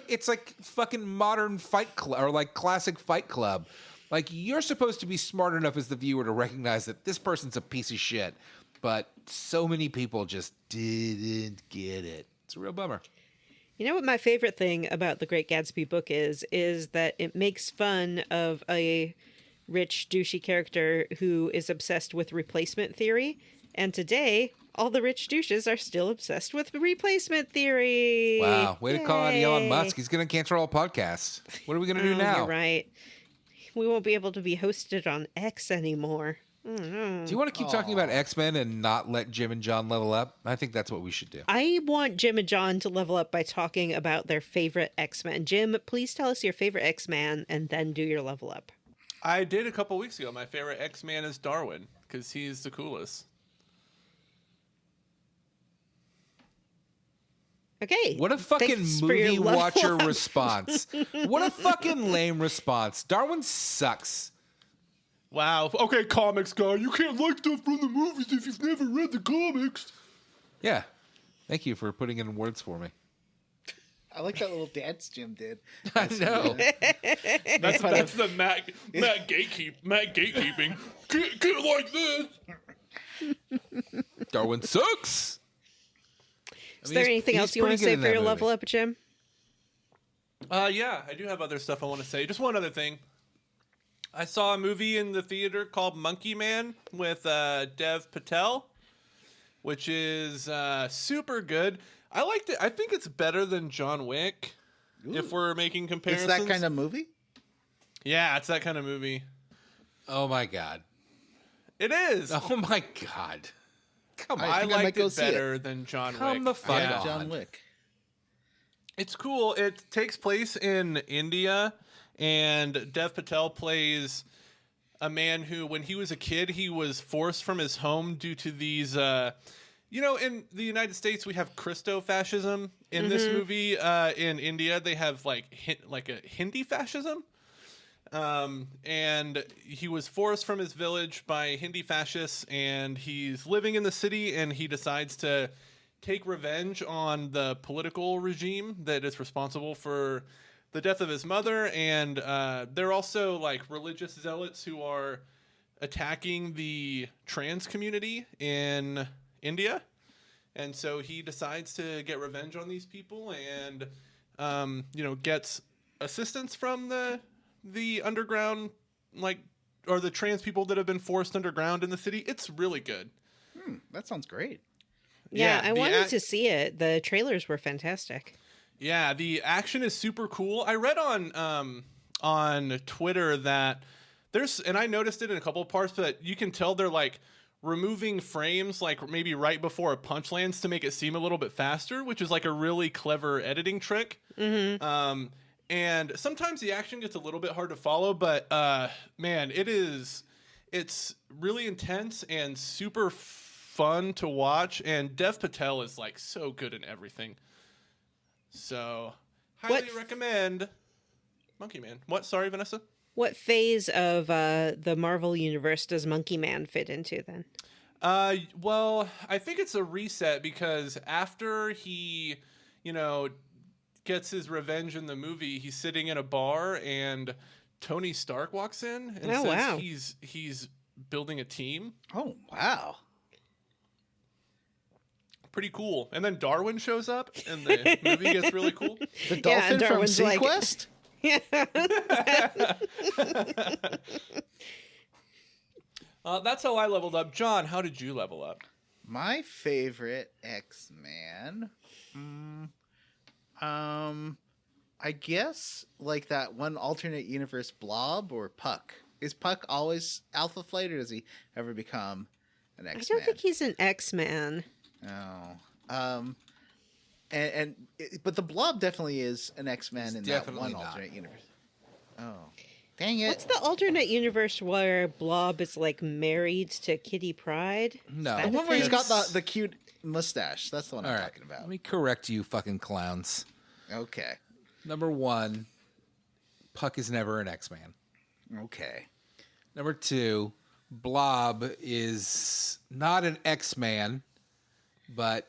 it's like fucking modern Fight Club or like classic Fight Club. Like you're supposed to be smart enough as the viewer to recognize that this person's a piece of shit, but so many people just didn't get it. It's a real bummer. You know what my favorite thing about the Great Gatsby book is that it makes fun of a rich, douchey character who is obsessed with replacement theory. And today, all the rich douches are still obsessed with replacement theory. Wow. Way to call out Elon Yay. Musk. He's going to cancel all podcasts. What are we going to do now? You're right. We won't be able to be hosted on X anymore. Do you want to keep talking about X-Men and not let Jim and John level up? I think that's what we should do. I want Jim and John to level up by talking about their favorite X-Men. Jim, please tell us your favorite X-Man and then do your level up. I did a couple weeks ago. My favorite X-Man is Darwin because he's the coolest. Okay. What a fucking thanks for your movie level watcher up. response. What a fucking lame response. Darwin sucks. Wow. Okay, comics guy, you can't like stuff from the movies if you've never read the comics. Yeah. Thank you for putting in words for me. I like that little dance Jim did. I know. That's the Matt gatekeeping. Get like this. Darwin sucks. Is there anything else you want to say for your level up, Jim? Yeah, I do have other stuff I want to say. Just one other thing. I saw a movie in the theater called Monkey Man with Dev Patel, which is super good. I liked it. I think it's better than John Wick, if we're making comparisons. Is that kind of movie? Yeah, it's that kind of movie. Oh my God. It is. Oh my God. Come on. I think I might liked go it see it. better than John Wick. Come the fuck Yeah. on. John Wick. It's cool. It takes place in India, and Dev Patel plays a man who, when he was a kid, he was forced from his home due to these, in the United States, we have Christo-fascism. In this movie, in India, they have like a Hindi fascism. And he was forced from his village by Hindi fascists, and he's living in the city, and he decides to take revenge on the political regime that is responsible for the death of his mother. And they're also like religious zealots who are attacking the trans community in India. And so he decides to get revenge on these people and, gets assistance from the underground, or the trans people that have been forced underground in the city. It's really good. That sounds great. Yeah, I the wanted to see it. The trailers were fantastic. Yeah, the action is super cool. I read on Twitter that and I noticed it in a couple of parts, but you can tell they're like removing frames like maybe right before a punch lands to make it seem a little bit faster, which is like a really clever editing trick. Mm-hmm. And sometimes the action gets a little bit hard to follow, but man, it's really intense and super fun to watch. And Dev Patel is like so good in everything. So highly recommend Monkey Man. What? Sorry, Vanessa? What phase of the Marvel universe does Monkey Man fit into then? Well, I think it's a reset because after he, gets his revenge in the movie, he's sitting in a bar and Tony Stark walks in and says he's building a team. Oh, wow. Pretty cool. And then Darwin shows up and the movie gets really cool. The dolphin from Darwin's like- Sequest? That's how I leveled up. John, how did you level up? My favorite X-Man, I guess like that one alternate universe Blob or Puck. Is Puck always Alpha Flight, or does he ever become an X-Man? I don't think he's an X-Man. No. But the Blob definitely is an X-Man in that definitely one not. alternate universe. Oh, Dang it. What's the alternate universe where Blob is like married to Kitty Pryde? No. The one where he's got That's- the cute mustache. That's the one All I'm right. talking about. Let me correct you, fucking clowns. Okay. Number 1, Puck is never an X-Man. Okay. Number 2, Blob is not an X-Man, but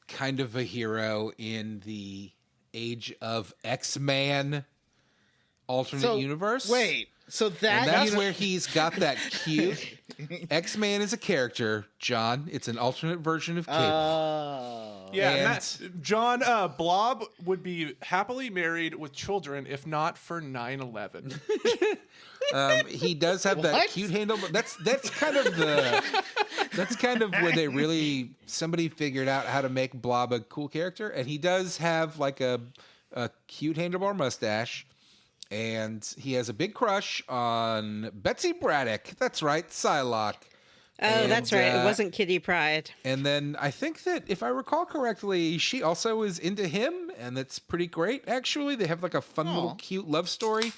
kind of a hero in the Age of X-Man alternate universe. Wait. So And that that's where he's got that cute X-Man is a character, John. It's an alternate version of Cable. Oh. Yeah, And- Matt, John Blob would be happily married with children if not for 9/11. He does have that What? cute handle, but that's kind of where they really somebody figured out how to make Blob a cool character, and he does have like a cute handlebar mustache, and he has a big crush on Betsy Braddock. That's right, Psylocke. Oh, And, that's right. It wasn't Kitty Pryde. And then I think that if I recall correctly, she also is into him, and that's pretty great. Actually, they have like a fun little cute love story,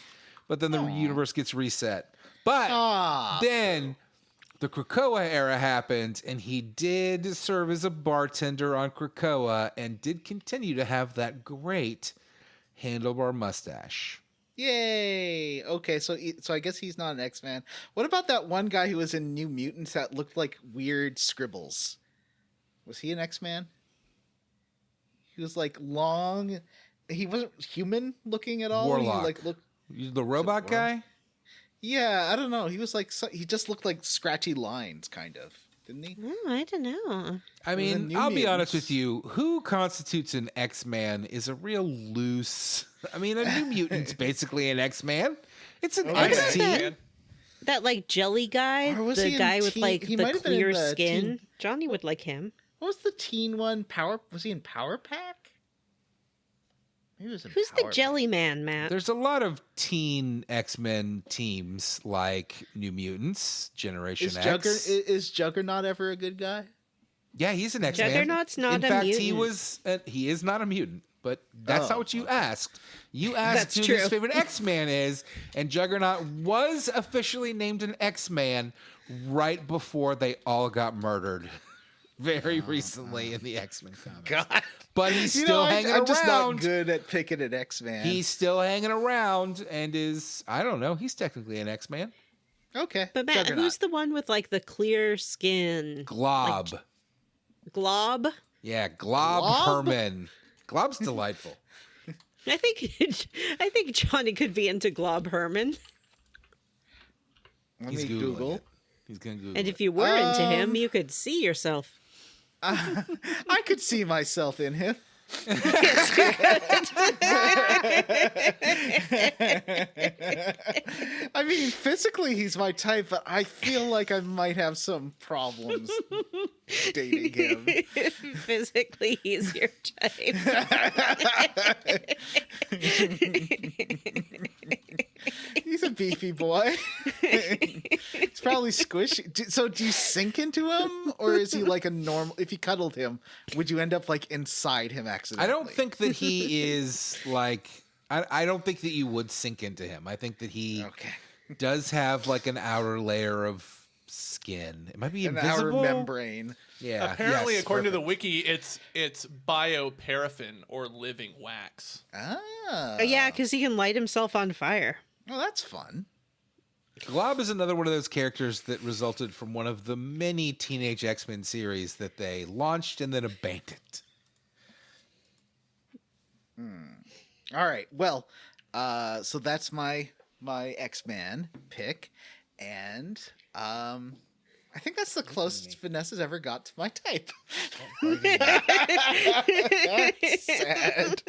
but then the universe gets reset. But Ah. then the Krakoa era happened, and he did serve as a bartender on Krakoa and did continue to have that great handlebar mustache. Yay! Okay, so I guess he's not an X-Man. What about that one guy who was in New Mutants that looked like weird scribbles? Was he an X-Man? He was like long. He wasn't human looking at all. Warlock. He like looked. The robot guy? Yeah, I don't know. He was like he just looked like scratchy lines, kind of, didn't he? Oh, I don't know. I was in mean, New I'll be honest Mutants. with you. Who constitutes an X-Man is a real loose. I mean, a New Mutant's basically an X-Man. It's an Okay. X-Team. That like jelly guy, Or was the he in guy with Teen- like he the might have been in clear the skin. Teen- Johnny would like him. What was the teen one? Was he in Power Pack? He was in Who's the Power jelly man, Matt? There's a lot of teen X-Men teams like New Mutants, Generation Pack. X. Is Juggernaut ever a good guy? Yeah, he's an X-Man. Juggernaut's not In a fact, mutant. he is not a mutant. But that's not Oh, what you asked. You asked That's who true. his favorite X-Man is, and Juggernaut was officially named an X-Man right before they all got murdered. Very recently in the X-Men comics. God. But he's still hanging around. I'm just not good at picking an X-Man. He's still hanging around and is, I don't know, he's technically an X-Man. okay. But Matt, Juggernaut. who's the one with like the clear skin? Glob. Glob? Yeah, Glob, Glob? Herman. Glob's delightful. I think Johnny could be into Glob Herman. Let He's me Googling Google. it. He's going to Google And it. if you were into him, you could see yourself. I could see myself in him. I mean, physically he's my type, but I feel like I might have some problems dating him. Physically, he's your type. He's a beefy boy. He's probably squishy. So do you sink into him, or is he like a normal? If you cuddled him, would you end up like inside him I accidentally? don't think that he is like, I don't think that you would sink into him. I think that he Okay. does have like an outer layer of skin. It might be An outer invisible. membrane. Yeah. Apparently, yes, according to the perfect. wiki, it's bioparaffin or living wax. Ah. Yeah, because he can light himself on fire. Well, that's fun. Glob is another one of those characters that resulted from one of the many Teenage X-Men series that they launched and then abandoned. All right. Well, so that's my X-Man pick, and I think that's the closest Vanessa's ever got to my type. Sad.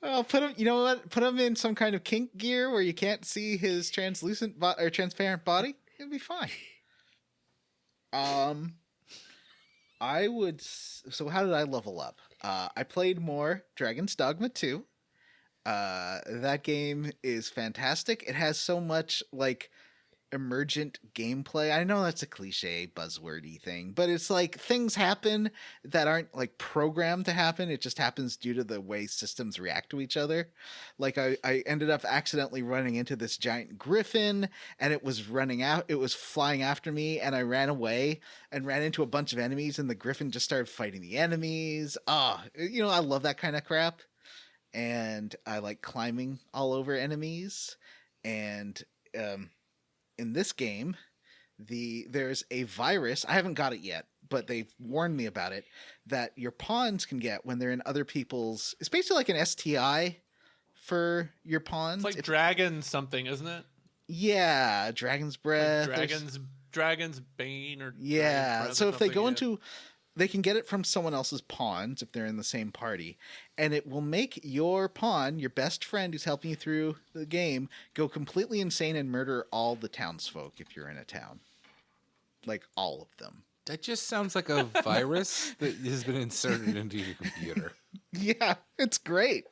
Well, put him. You know what? Put him in some kind of kink gear where you can't see his translucent or transparent body. It'll be fine. I would. So how did I level up? I played more Dragon's Dogma 2. That game is fantastic. It has so much like emergent gameplay. I know that's a cliche buzzwordy thing, but it's like things happen that aren't like programmed to happen. It just happens due to the way systems react to each other. Like I ended up accidentally running into this giant griffin, and it was flying after me, and I ran away and ran into a bunch of enemies, and the griffin just started fighting the enemies. I love that kind of crap. And I like climbing all over enemies. And in this game, there's a virus. I haven't got it yet, but they've warned me about it, that your pawns can get when they're in other people's. It's basically like an STI for your pawns. It's like dragon something, isn't it? Yeah, dragon's breath. Like dragon's bane or yeah. So if they go into, they can get it from someone else's pawns if they're in the same party, and it will make your pawn, your best friend who's helping you through the game, go completely insane and murder all the townsfolk if you're in a town. Like all of them. That just sounds like a virus that has been inserted into your computer. Yeah, it's great.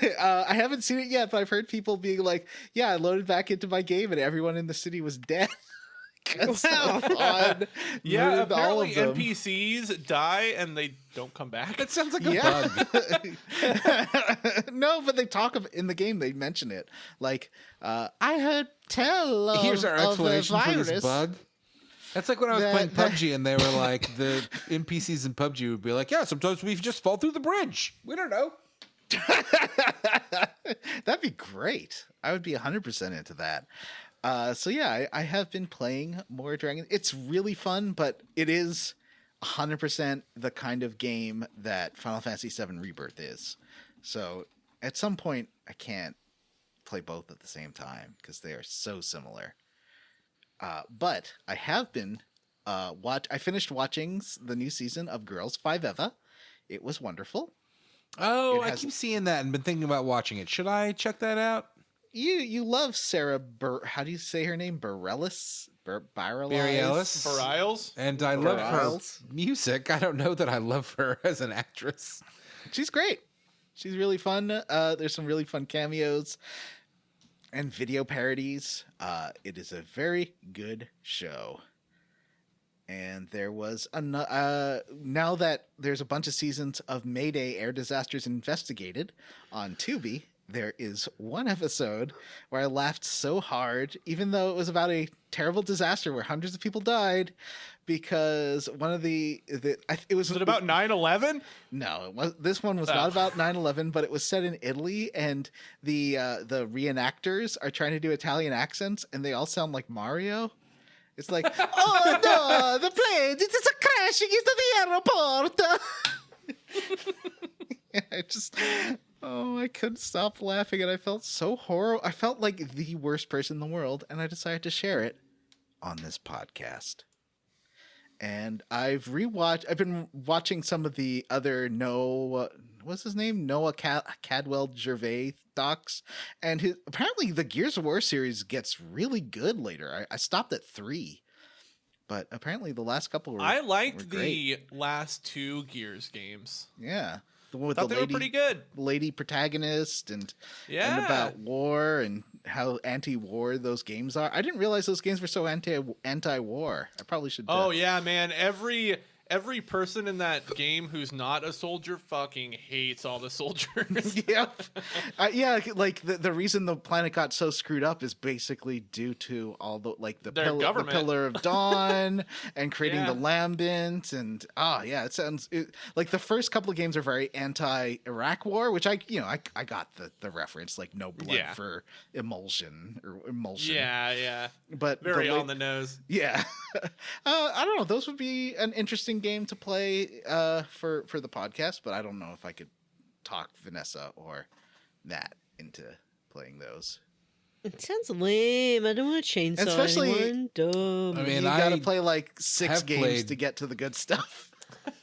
I haven't seen it yet, but I've heard people being like, yeah, I loaded back into my game and everyone in the city was dead. Yeah, murdered all of apparently them. NPCs die and they don't come back. That sounds like a bug. No, but they talk of in the game. They mention it. Like, I heard tell of, Here's our of a explanation for this virus. bug. That's like when I was playing PUBG and they were like, the NPCs in PUBG would be like, yeah, sometimes we just fall through the bridge. We don't know. That'd be great. I would be 100% into that. So yeah, I have been playing more Dragon. It's really fun, but it is 100% the kind of game that Final Fantasy VII Rebirth is. So at some point, I can't play both at the same time because they are so similar. But I have been I finished watching the new season of Girls 5 Eva. It was wonderful. Oh, I keep seeing that and been thinking about watching it. Should I check that out? You love Sarah how do you say her name? Bareilles? Bareilles? And I love her music. I don't know that I love her as an actress. She's great. She's really fun. There's some really fun cameos and video parodies. It is a very good show. And there was now that there's a bunch of seasons of Mayday Air Disasters Investigated on Tubi, there is one episode where I laughed so hard, even though it was about a terrible disaster where hundreds of people died, because one of was it about 9/11? No, this one was not about 9/11, but it was set in Italy, and the reenactors are trying to do Italian accents, and they all sound like Mario. It's like, oh no, the plane, it is crashing into the airport. I couldn't stop laughing, and I felt so horrible. I felt like the worst person in the world, and I decided to share it on this podcast. And I've been watching some of the other what's his name? Noah Cadwell Gervais docs. And apparently the Gears of War series gets really good later. I stopped at 3. But apparently the last couple were I liked were great. the last 2 Gears games. Yeah. The one with Thought the they were pretty good. lady protagonist and about war and how anti-war those games are. I didn't realize those games were so anti-war. I probably should. Oh yeah, man! Every person in that game who's not a soldier fucking hates all the soldiers. Yep. Yeah, like the reason the planet got so screwed up is basically due to all the the Pillar of Dawn and creating the Lambent and it sounds like the first couple of games are very anti-Iraq war, which I got the reference, like no blood for emulsion. Yeah. But very on the nose. Yeah. I don't know. Those would be an interesting game to play for the podcast, but I don't know if I could talk Vanessa or Nat into playing those. It sounds lame. I don't want to chainsaw anyone. Dumb. I mean, you got to play like 6 games to get to the good stuff.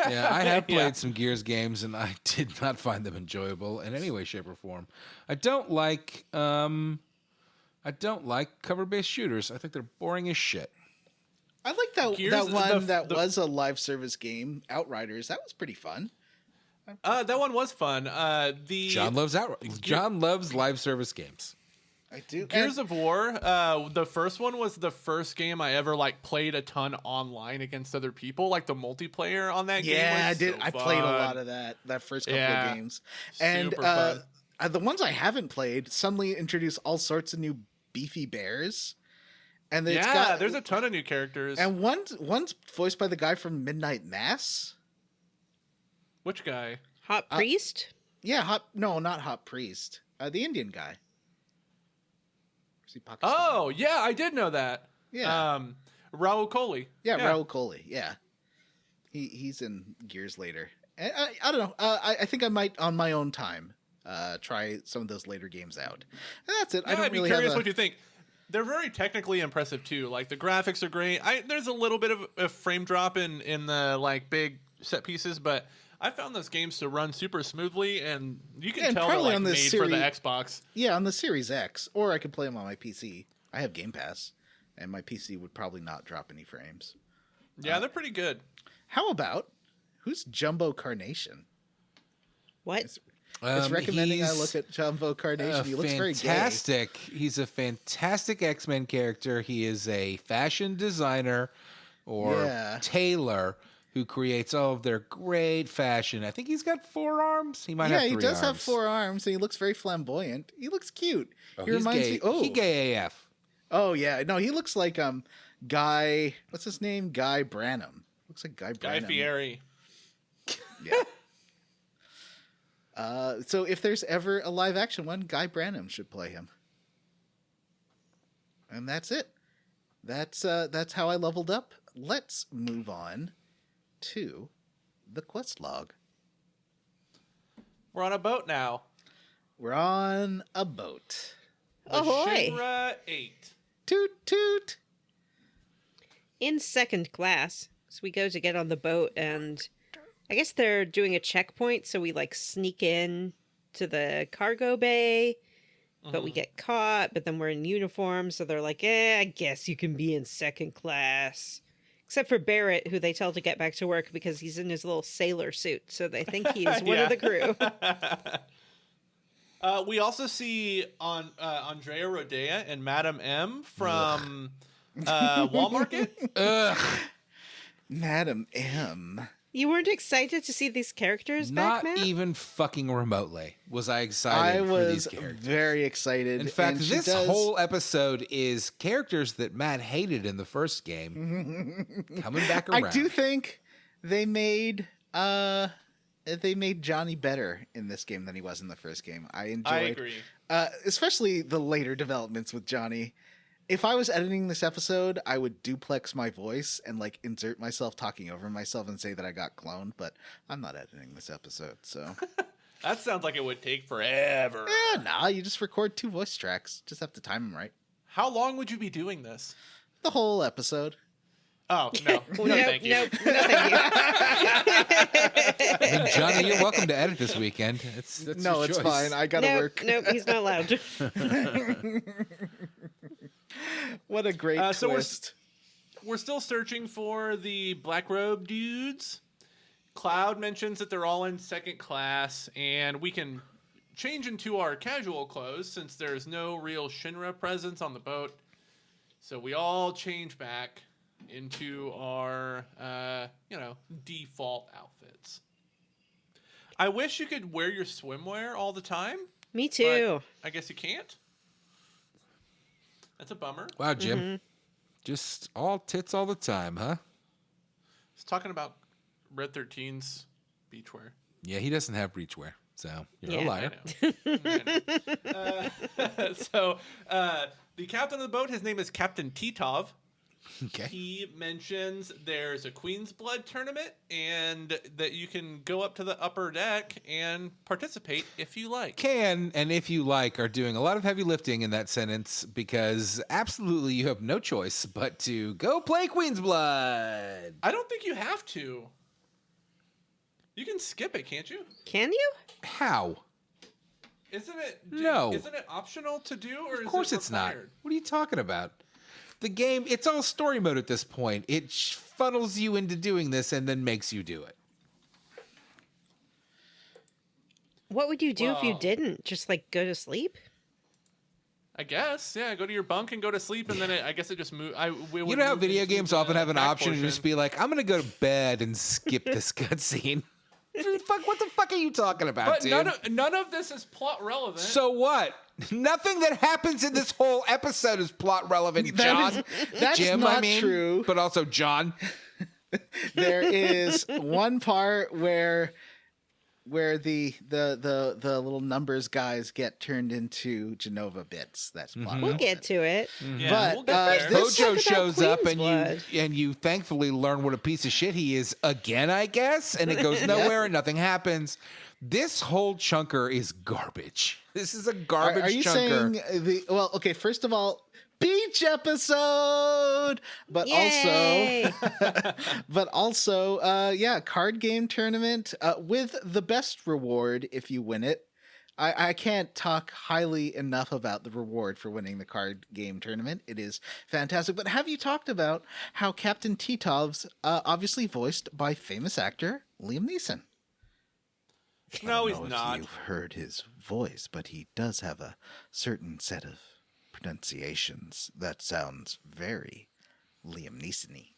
Yeah, I have played some Gears games, and I did not find them enjoyable in any way, shape, or form. I don't like cover-based shooters. I think they're boring as shit. I like that one that was a live service game, Outriders. That was pretty fun. That one was fun. John loves live service games. I do. Gears of War, the first one was the first game I ever like played a ton online against other people. Like the multiplayer on that game. Yeah, Was I did. so I played a fun. lot of that first couple of games. And Super fun. the ones I haven't played suddenly introduce all sorts of new beefy bears. And There's a ton of new characters. And one's voiced by the guy from Midnight Mass. Which guy? Hot Priest? Yeah, not Hot Priest. The Indian guy. Is he Pakistani? Oh, yeah, I did know that. Yeah. Raul Coley. Yeah, Raul Coley. Yeah, he's in Gears later. And I don't know. I think I might on my own time try some of those later games out. And that's it. Yeah, I'd be curious what you think. They're very technically impressive too. Like the graphics are great. There's a little bit of a frame drop in the like big set pieces, but I found those games to run super smoothly, and you can tell they're like made for the Xbox. Yeah, on the Series X, or I could play them on my PC. I have Game Pass, and my PC would probably not drop any frames. Yeah, they're pretty good. How about who's Jumbo Carnation? What? It's recommending I look at Jumbo Carnation. He looks very gay. Fantastic. He's a fantastic X-Men character. He is a fashion designer or tailor who creates all of their great fashion. I think he's got 4 arms. He might have 3 arms. Yeah, he does have 4 arms, and he looks very flamboyant. He looks cute. He reminds gay. me. Oh, he gay AF. Oh yeah, no, he looks like Guy. What's his name? Guy Branum. Looks like Guy Branum. Guy Fieri. Yeah. So if there's ever a live action one, Guy Branum should play him. And that's it. That's how I leveled up. Let's move on to the quest log. We're on a boat now. We're on a boat. Ahoy! Shinra 8. Toot toot. In second class, so we go to get on the boat, and I guess they're doing a checkpoint, so we like sneak in to the cargo bay, but we get caught, but then we're in uniform, so they're like, I guess you can be in second class. Except for Barret, who they tell to get back to work because he's in his little sailor suit, so they think he's one of the crew. We also see Andrea Rodea and Madam M from Walmart. Ugh. Madam M. You weren't excited to see these characters back, Not Matt? even fucking remotely was I excited for these characters. Very excited. In fact, this whole episode is characters that Matt hated in the first game coming back around. I do think they made Johnny better in this game than he was in the first game. I agree. Especially the later developments with Johnny. If I was editing this episode, I would duplex my voice and like insert myself talking over myself and say that I got cloned, but I'm not editing this episode, so. That sounds like it would take forever. Yeah, nah, you just record 2 voice tracks. Just have to time them right. How long would you be doing this? The whole episode. Oh, no. No, thank you. Nope, no, thank you. I mean, Johnny, you're welcome to edit this weekend. That's No, your it's choice. fine. I gotta work. Nope, he's not allowed. What a great So twist. we're still searching for the black robe dudes. Cloud mentions that they're all in second class, and we can change into our casual clothes since there's no real Shinra presence on the boat. So we all change back into our, default outfits. I wish you could wear your swimwear all the time. Me too. But I guess you can't. That's a bummer. Wow, Jim. Just all tits all the time, huh? It's talking about Red 13's beachwear. Yeah, he doesn't have breachwear, so you're a Yeah. liar. I know. So the captain of the boat, his name is Captain Titov. Okay. He mentions there's a Queen's Blood tournament and that you can go up to the upper deck and participate if you like. Can and if you like are doing a lot of heavy lifting in that sentence because absolutely you have no choice but to go play Queen's Blood. I don't think you have to. You can skip it, can't you? Can you? How? Isn't it? No. Isn't it optional to do, or Of course it's not. What are you talking about? The game, it's all story mode at this point. It funnels you into doing this and then makes you do it. What would you do if you Well- didn't? Just like go to sleep? I guess, yeah. Go to your bunk and go to sleep, and then I guess it just move. You know how video games often have an option to just be like, I'm going to go to bed and skip this cutscene. What the fuck are you talking about, But dude? none of this is plot relevant. So what? Nothing that happens in this whole episode is plot relevant, John. That's Jim, not I mean, true. but also John. There is one part where the little numbers guys get turned into Genova bits. That's plot We'll relevant. get to it. Yeah, But we'll get there. this, Bojo talk about shows up Queen's and you thankfully learn what a piece of shit he is again, I guess, and it goes nowhere and nothing happens. This whole chunker is garbage. This is a garbage are you chunker. saying okay, first of all, beach episode, but Yay! also card game tournament with the best reward if you win it. I can't talk highly enough about the reward for winning the card game tournament. It is fantastic. But have you talked about how Captain Titov's obviously voiced by famous actor Liam Neeson? No, I he's don't know not. if you've heard his voice, but he does have a certain set of pronunciations that sounds very Liam Neeson-y.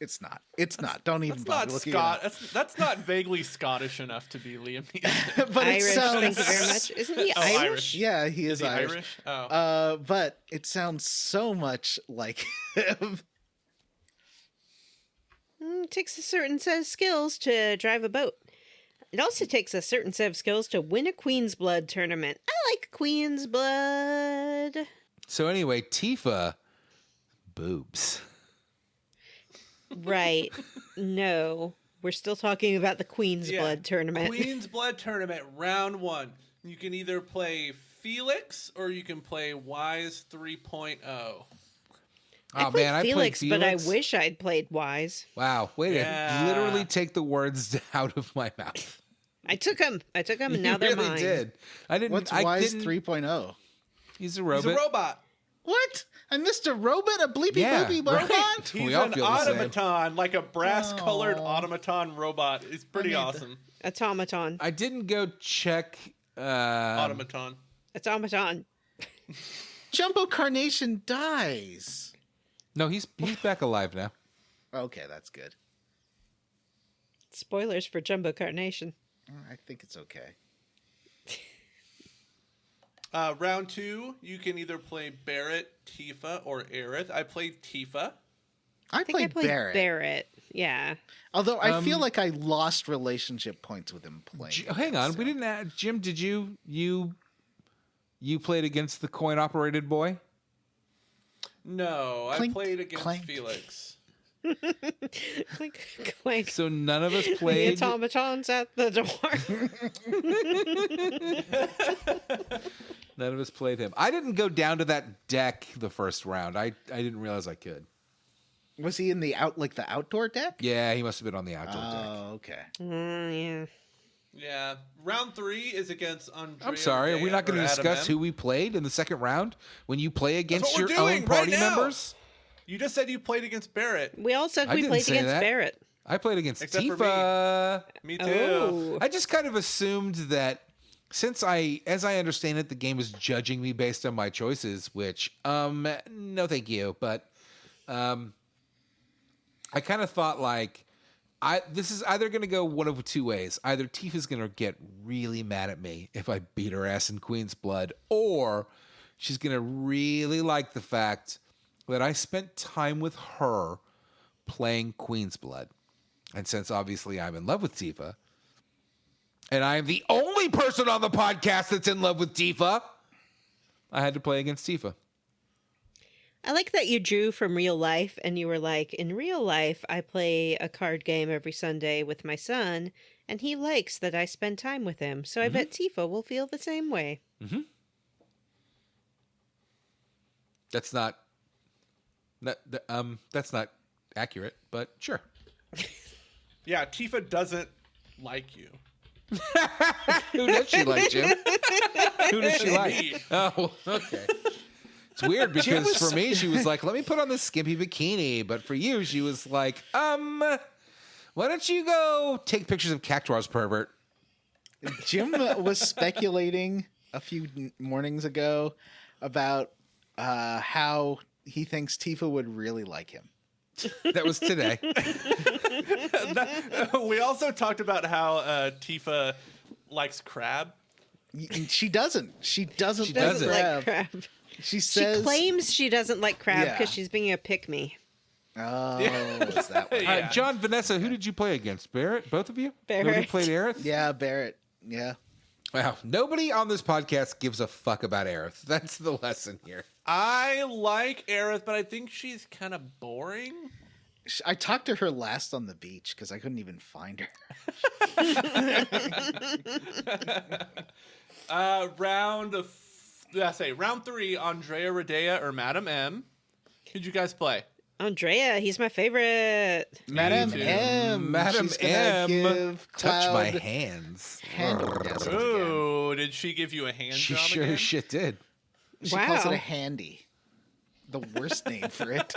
It's not. It's not. Don't even That's bother not looking Scott. it up. That's not vaguely Scottish enough to be Liam Neeson. But it Irish, sounds. thank you very much. Isn't he Irish? Irish. Yeah, he is Is he Irish. Irish? Oh. But it sounds so much like him. It takes a certain set of skills to drive a boat. It also takes a certain set of skills to win a Queen's Blood tournament. I like Queen's Blood. So anyway, Tifa, boobs. Right. No. We're still talking about the Queen's Yeah. Blood tournament. Queen's Blood Tournament, round 1. You can either play Felix or you can play Wise 3.0. I played Felix, but I wish I'd played Wise. Wow, way Yeah. to literally take the words out of my mouth. I took them, and now You they're really mine. did. I didn't. What's I Wise didn't, 3.0? He's a He's robot. a robot. What? I missed a robot? A bleepy Yeah, boopy right. robot? He's We all an feel the same. automaton, like a brass-colored Oh. automaton robot. It's pretty awesome. Automaton. I didn't go check. Automaton. Automaton. Jumbo Carnation dies. No, he's back alive now. Okay, that's good. Spoilers for Jumbo Carnation. I think it's okay. Round 2, you can either play Barret, Tifa, or Aerith. I played Tifa. I I think I played Barret. Barret. Yeah. Although I feel like I lost relationship points with him playing. Hang on, so. we didn't. Jim, did you played against the coin-operated boy? No, Clink, I played against clank. Felix. Clink, clink. So none of us The played. automaton's at the door. None of us played him. I didn't go down to that deck the first round. I didn't realize I could. Was he in the outdoor deck? Yeah, he must have been on the outdoor deck. Oh, okay. Yeah. Yeah. Round 3 is against Andrea. I'm sorry. Are we not going to discuss who we played in the second round when you play against what your we're doing own party right now. members? You just said you played against Barret. We all said I we didn't played say against that. Barret. I played against Except for Tifa. Me too. Oh. I just kind of assumed that since as I understand it, the game is judging me based on my choices, which no thank you. But I kind of thought like this is either going to go one of two ways. Either Tifa's going to get really mad at me if I beat her ass in Queen's Blood, or she's going to really like the fact that I spent time with her playing Queen's Blood. And since obviously I'm in love with Tifa, and I am the only person on the podcast that's in love with Tifa, I had to play against Tifa. I like that you drew from real life and you were like, in real life, I play a card game every Sunday with my son, and he likes that I spend time with him. So I bet Tifa will feel the same way. Mm-hmm. That's not accurate, but sure. Yeah, Tifa doesn't like you. Who does she like, Jim? Who does she Me. like? Oh, okay. It's weird because for me, she was like, let me put on this skimpy bikini. But for you, she was like, why don't you go take pictures of Cactuar's pervert? Jim was speculating a few mornings ago about how he thinks Tifa would really like him. That was today. We also talked about how Tifa likes crab. She doesn't. She doesn't doesn't. like crab. She says She claims she doesn't like crab Yeah. because she's being a pick-me. Oh, is that what? Yeah. John, Vanessa, who did you play against? Barret? Both of you? Nobody Barret. played Aerith? Yeah, Barret. Yeah. Wow. Nobody on this podcast gives a fuck about Aerith. That's the lesson here. I like Aerith, but I think she's kind of boring. I talked to her last on the beach because I couldn't even find her. Round 3, Andrea Radea or Madam M. Who'd you guys play? Andrea, he's my favorite. Madam too. M. Madam She's gonna M. give Touch my Cloud hands. hand orgasms again. Ooh, did she give you a hand She job sure again? as shit did. She calls it Wow. a handy. The worst name for it.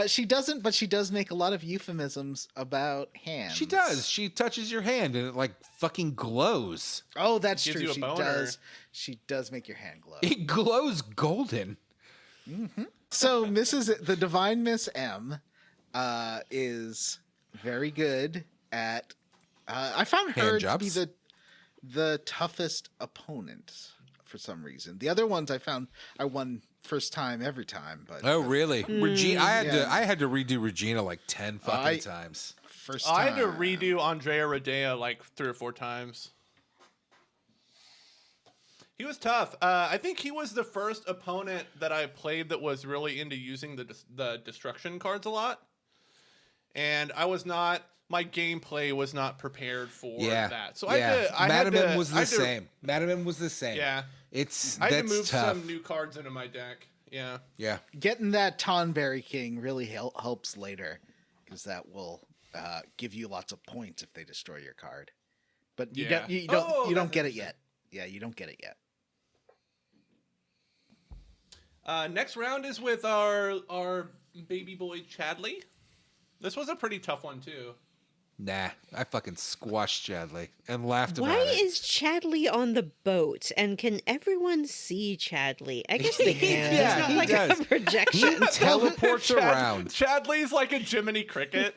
She doesn't, but she does make a lot of euphemisms about hands. She does. She touches your hand and it like fucking glows. Oh, that's Gives true. you a She boner. does. She does make your hand glow. It glows golden. So the Divine Miss M is very good at. I found her Hand to be jobs? the toughest opponent for some reason. The other ones I found I won first time every time, but Oh, really? Regina, yeah. I had to redo Regina like 10 fucking times. first time I had to redo Andrea Radea like 3 or 4 times. He was tough. I think he was the first opponent that I played that was really into using the destruction cards a lot. And I was not. My gameplay was not prepared for that. So Madam M was I the had to- same. Madam M was the same. Yeah. I I had to that's move tough. some new cards into my deck. Yeah. Yeah. Getting that Tonberry King really helps later, because that will give you lots of points if they destroy your card. But you Yeah. don't you Oh, don't that's get it yet. Yeah, you don't get it yet. Next round is with our baby boy Chadley. This was a pretty tough one too. Nah, I fucking squashed Chadley and laughed Why about it. is Chadley on the boat? And can everyone see Chadley? I guess they can. Yeah, It's not he like does. a projection. Teleports around. Chadley's like a Jiminy Cricket.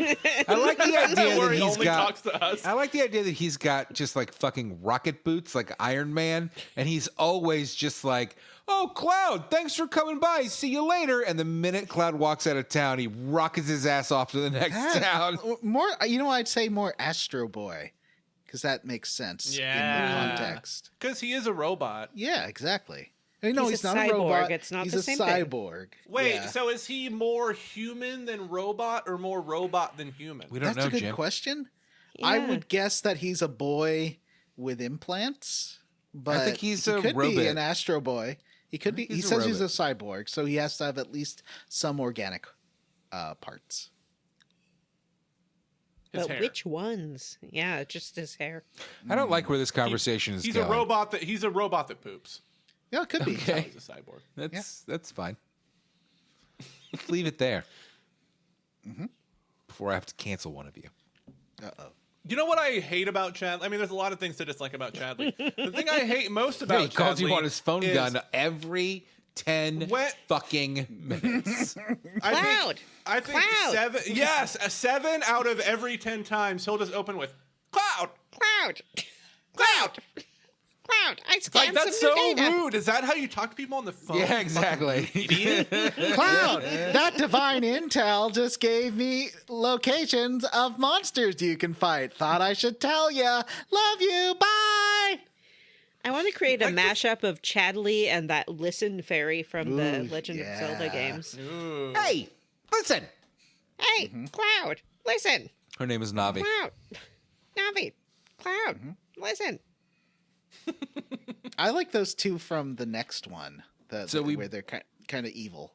I like the idea where that he he's only got. talks to us. I like the idea that he's got just like fucking rocket boots, like Iron Man, and he's always just like, "Oh, Cloud, thanks for coming by. See you later." And the minute Cloud walks out of town, he rockets his ass off to the next town. More, I'd say more Astro Boy, because that makes sense in Yeah. the context. Because he is a robot. Yeah, exactly. No, He's he's a not a cyborg. robot. It's not he's the a same thing. cyborg. Wait, Yeah. so is he more human than robot or more robot than human? We don't That's know, a good Jim. question. I Yeah. would guess that he's a boy with implants, but think he's he a could robot. be an Astro Boy. He could be. He he's a says he's a robot. cyborg, so he has to have at least some organic parts. His But hair. which ones? Yeah, just his hair. I don't like where this conversation is He's going. a robot that poops. Yeah, it could be. Okay. He's a cyborg. That's fine. Let's leave it there. Before I have to cancel one of you. Uh-oh. You know what I hate about Chadley? I mean, there's a lot of things to dislike about Chadley. The thing I hate most about he calls you Chadley on his phone is gun every 10 What? fucking minutes. I think Cloud. 7. Yes, 7 out of every 10 times he'll just open with Cloud. Cloud. Cloud. Cloud. I Like scanned that's some so new data. rude. Is that how you talk to people on the phone? Yeah, exactly. Idiot. Cloud, that divine intel just gave me locations of monsters you can fight. Thought I should tell ya. Love you. Bye. I want to create a mashup of Chadley and that Listen Fairy from the Ooh, Legend of Zelda yeah. games. Ooh. Hey, listen. Hey, Cloud, listen. Her name is Navi. Cloud. Navi. Cloud, listen. I like those two from the next one. Where they're kind of evil.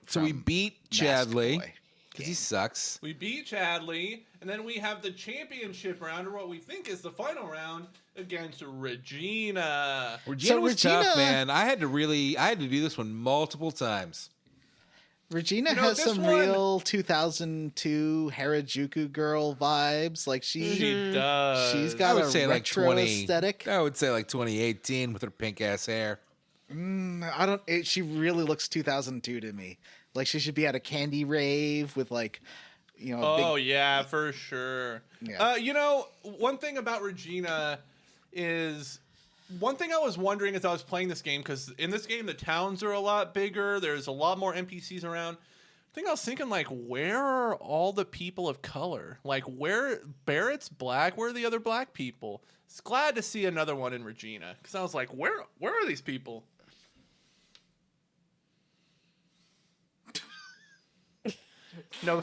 So we from beat Mask Chadley Boy. because he sucks. We beat Chadley, and then we have the championship round, or what we think is the final round, against Regina. Regina was Regina- tough, man. I had to do this one multiple times. Regina You know, has this some one- real 2002 Harajuku girl vibes. Like She does. she's I got would a say like retro 20. aesthetic. I would say like 2018 with her pink ass hair. I don't. She really looks 2002 to me. Like she should be at a candy rave with like, you know. Oh big, yeah, for sure. Yeah. You know, one thing about Regina is one thing I was wondering as I was playing this game, because in this game the towns are a lot bigger. There's a lot more NPCs around. I think I was thinking like, where are all the people of color? Like, where Barrett's black? Where are the other black people? It's glad to see another one in Regina, because I was like, where are these people? No,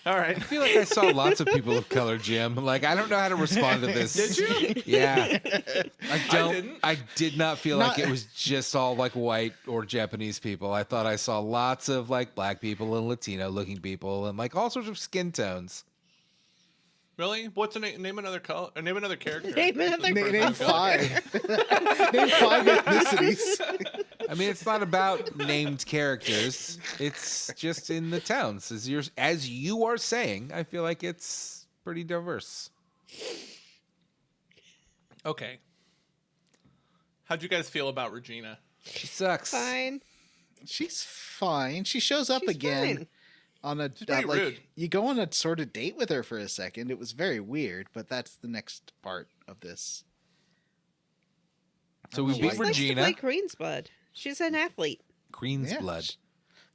all right. I feel like I saw lots of people of color, Jim. Like I don't know how to respond to this. Did you? Yeah, I don't. didn't. I did not feel like it was just all like white or Japanese people. I thought I saw lots of like black people and Latino-looking people and like all sorts of skin tones. Really? What's the name another color? Or name another character. Name another Name 5. Name 5 ethnicities. I mean, it's not about named characters. It's just in the towns. As you are saying, I feel like it's pretty diverse. Okay. How'd you guys feel about Regina? She sucks. Fine. She's fine. She shows up She's again fine. on a pretty like rude. you go on a sort of date with her for a second. It was very weird, but that's the next part of this. So we She beat She likes to Regina. play Green's Blood. She's an athlete. Queen's Yeah. blood.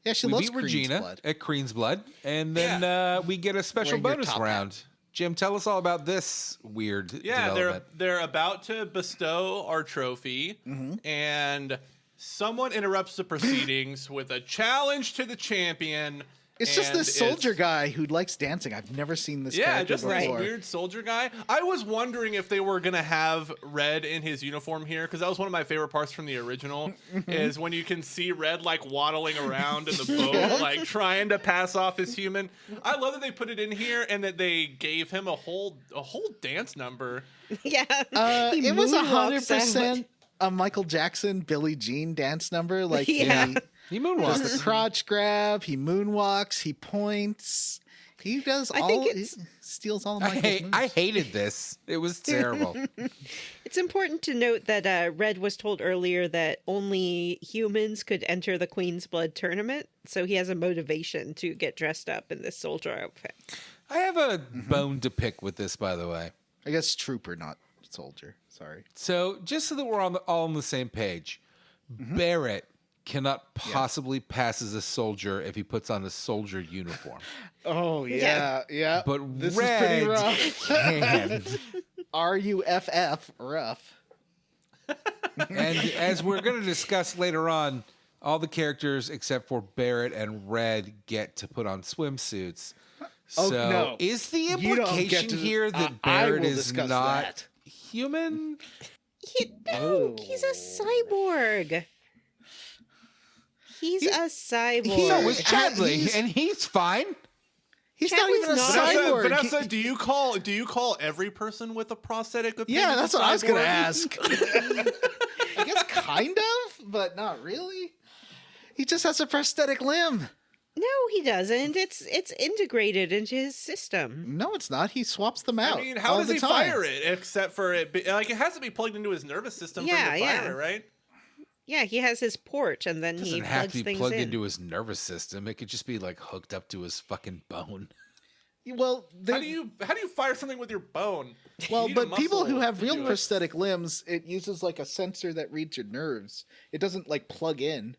Yeah, she We loves beat Regina blood. at Queen's Blood, and then we get a special Wearing your bonus top hat. round. Jim, tell us all about this weird Yeah, development. they're about to bestow our trophy, and someone interrupts the proceedings with a challenge to the champion. It's just and this soldier it's- guy who likes dancing. I've never seen this Yeah, character just this before. weird soldier guy. I was wondering if they were gonna have Red in his uniform here, because that was one of my favorite parts from the original. Is when you can see Red like waddling around in the boat, like trying to pass off as human. I love that they put it in here and that they gave him a whole dance number. Yeah. He It was moonwalks 100% a Michael Jackson, Billie Jean dance number. Like Yeah. He does moonwalks. the crotch grab, he moonwalks, he points. He does I all. think He it's- steals all of I, Michael's hate, moves. I hated this. It was terrible. It's important to note that Red was told earlier that only humans could enter the Queen's Blood tournament, so he has a motivation to get dressed up in this soldier outfit. I have a bone to pick with this, by the way. I guess trooper, not soldier. Sorry. So, just so that we're all on the same page, Barret cannot possibly pass as a soldier if he puts on a soldier uniform. Oh Yeah. yeah. But this Red is pretty rough. can. RUFF, rough. And as we're going to discuss later on, all the characters except for Barret and Red get to put on swimsuits. Oh, So no. is the You don't get implication to- here that I Barret will is discuss not that. human? No, he's a cyborg. He's a cyborg. So is Chadley, he's- and he's fine. He's not Chadley's even a not- cyborg. Vanessa, do you call every person with a prosthetic appendage Yeah, that's a what I was gonna cyborg? ask. I guess kind of, but not really. He just has a prosthetic limb. No, he doesn't. It's integrated into his system. No, it's not. He swaps them out. I mean, how all does the he time. fire it except for it? Like, it has to be plugged into his nervous system for him to Yeah, fire yeah. it, right? Yeah, he has his port, and then It he doesn't have plugs to be things plugged in. into his nervous system. It could just be like hooked up to his fucking bone. Well, How do you fire something with your bone? Well, You need a but people muscle who have to real do it. prosthetic limbs, it uses like a sensor that reads your nerves. It doesn't like plug in.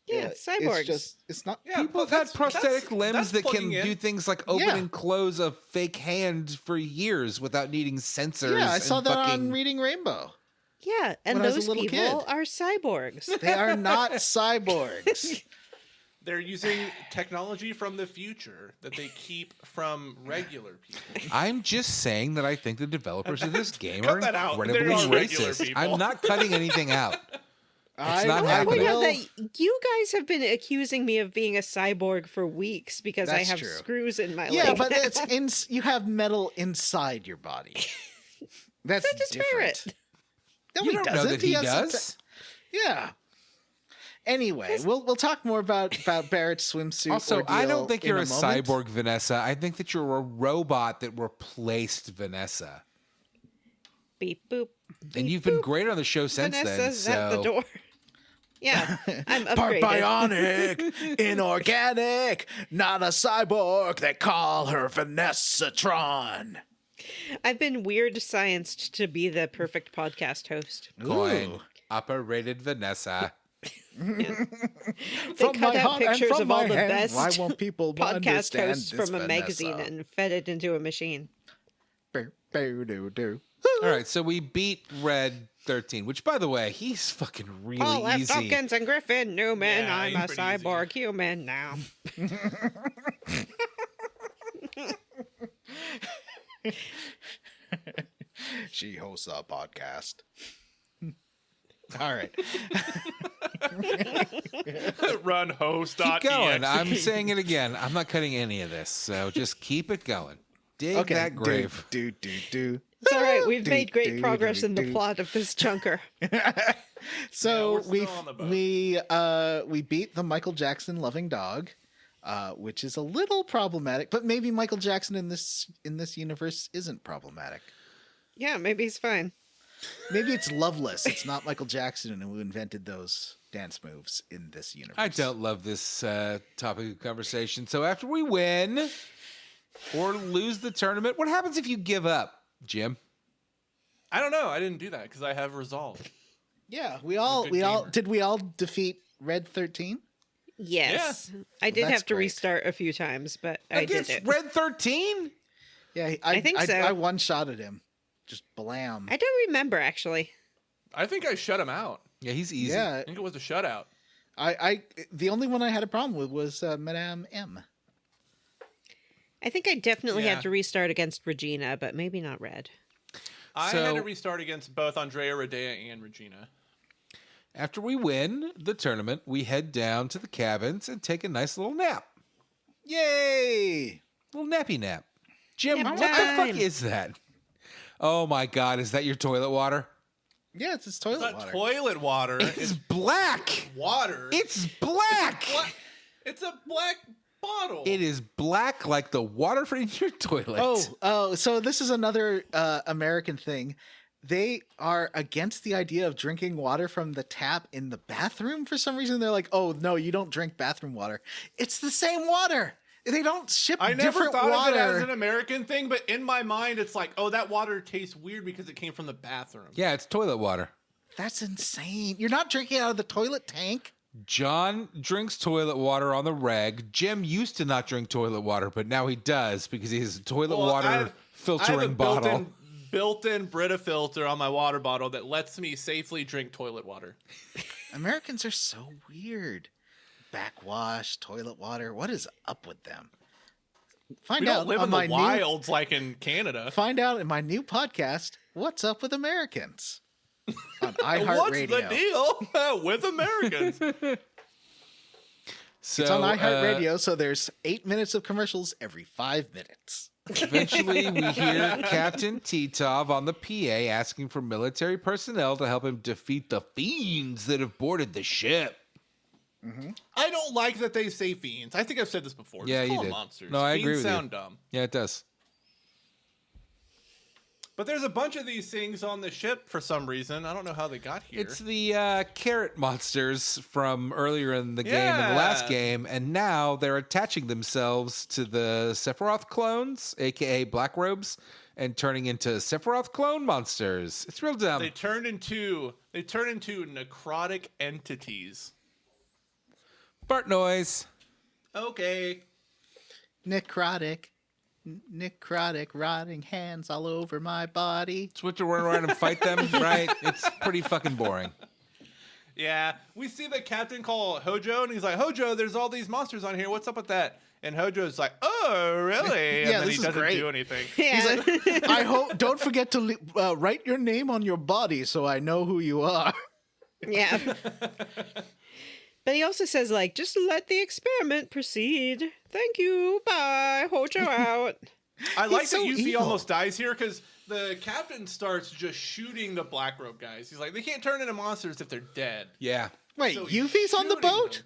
Yeah, cyborgs. It's not. Yeah, People but have had that's- prosthetic limbs that's that can plugging in. do things like open Yeah. and close a fake hand for years without needing sensors. Yeah, I saw and that fucking... on Reading Rainbow. Yeah, and when I was a those little people kid. are cyborgs. They are not cyborgs. They're using technology from the future that they keep from regular people. I'm just saying that I think the developers of this game Cut are that out. incredibly They're not regular racist. people. I'm not cutting anything out. I, not I happening. Point out will. that you guys have been accusing me of being a cyborg for weeks because I That's have true. screws in my Yeah, leg. but it's you have metal inside your body. That's Just different. Barret. No, You he don't know doesn't. that he has some does. yeah. Anyway, we'll talk more about Barrett's swimsuit. Also, I ordeal don't think in you're a moment. cyborg, Vanessa. I think that you're a robot that replaced Vanessa. Beep boop. And beep, you've been boop. great on the show since Vanessa's then. at the So door. Yeah, I'm Part upgraded. bionic, inorganic, not a cyborg. They call her Vanessa Tron. I've been weird scienced to be the perfect podcast host. coin Ooh. operated Vanessa. They From cut my out heart and pictures from of all my the hand, best why won't people podcast understand hosts this from a magazine Vanessa? and fed it into a machine. Do. All right, so we beat Red 13, which, by the way, he's fucking really Paul F. easy. Tompkins and Griffin Newman. Yeah, I'm he's a pretty cyborg human now. She hosts a podcast. All right. Run host. Keep going. I'm saying it again. I'm not cutting any of this, so just keep it going. Dig Okay. that grave. Do. It's all right. We've Do, made great do, progress do, in the do. plot of this chunker. So we're still on the boat. we beat the Michael Jackson loving dog, which is a little problematic, but maybe Michael Jackson in this universe isn't problematic. Yeah, maybe he's fine. Maybe it's Loveless. It's not Michael Jackson who invented those dance moves in this universe. I don't love this topic of conversation. So after we win or lose the tournament, what happens if you give up, Jim? I don't know. I didn't do that because I have resolve. Yeah, Good gamer. did we all defeat Red 13? Yes. I did that's have to great. restart a few times, but I did Against it. Red 13? Yeah, I think so. I one-shotted him. Just blam. I don't remember, actually. I think I shut him out. Yeah, he's easy. Yeah, I think it was a shutout. the only one I had a problem with was Madame M. I think I definitely Yeah. had to restart against Regina, but maybe not Red. I So- had to restart against both Andrea Rodea and Regina. After we win the tournament, we head down to the cabins and take a nice little nap. Yay! Little nappy nap. Jim, Nap what the fuck time. is that? Oh my God, is that your toilet water? Yeah, it's his It's toilet not water. toilet water. It's It's black. water. It's black. What? It's a black bottle. It is black like the water in your toilet. Oh, so this is another American thing. They are against the idea of drinking water from the tap in the bathroom for some reason. They're like, oh, no, you don't drink bathroom water. It's the same water. They don't ship I never different thought water. of it as an American thing, but in my mind, it's like, oh, that water tastes weird because it came from the bathroom. Yeah, it's toilet water. That's insane. You're not drinking out of the toilet tank. John drinks toilet water on the reg. Jim used to not drink toilet water, but now he does because he has a toilet Well, water I have a filtering bottle. built-in Brita filter on my water bottle that lets me safely drink toilet water. Americans are so weird. Backwash, toilet water. What is up with them? Find We out don't live on in my the wilds like in Canada. find out in my new podcast. What's up with Americans? On What's iHeartRadio. the deal with Americans? So It's on iHeartRadio, so there's 8 minutes of commercials every 5 minutes. Eventually, we hear Captain Titov on the PA asking for military personnel to help him defeat the fiends that have boarded the ship. I don't like that they say fiends. I think I've said this before. Yeah, Just you call them did. monsters. No, I Fiends agree with you. sound dumb. Yeah, it does. But there's a bunch of these things on the ship for some reason. I don't know how they got here. It's the carrot monsters from earlier in the game, in the last Yeah. game, and now they're attaching themselves to the Sephiroth clones, aka Black Robes, and turning into Sephiroth clone monsters. It's real dumb. They turn into necrotic entities. Fart noise. Okay. Necrotic, rotting hands all over my body. Switch to run around and fight them, right? It's pretty fucking boring. Yeah, we see the captain call Hojo, and he's like, "Hojo, there's all these monsters on here. What's up with that?" And Hojo's like, "Oh, really?" And Yeah, then this he is doesn't great. do anything. Yeah. He's like, I hope. Don't forget to write your name on your body so I know who you are. Yeah. But he also says, like, just let the experiment proceed. Thank you. Bye. Hojo out. I like so that Yuffie evil. almost dies here because the captain starts just shooting the black robe guys. He's like, they can't turn into monsters if they're dead. Yeah. Wait, So he's Yuffie's on the shooting boat?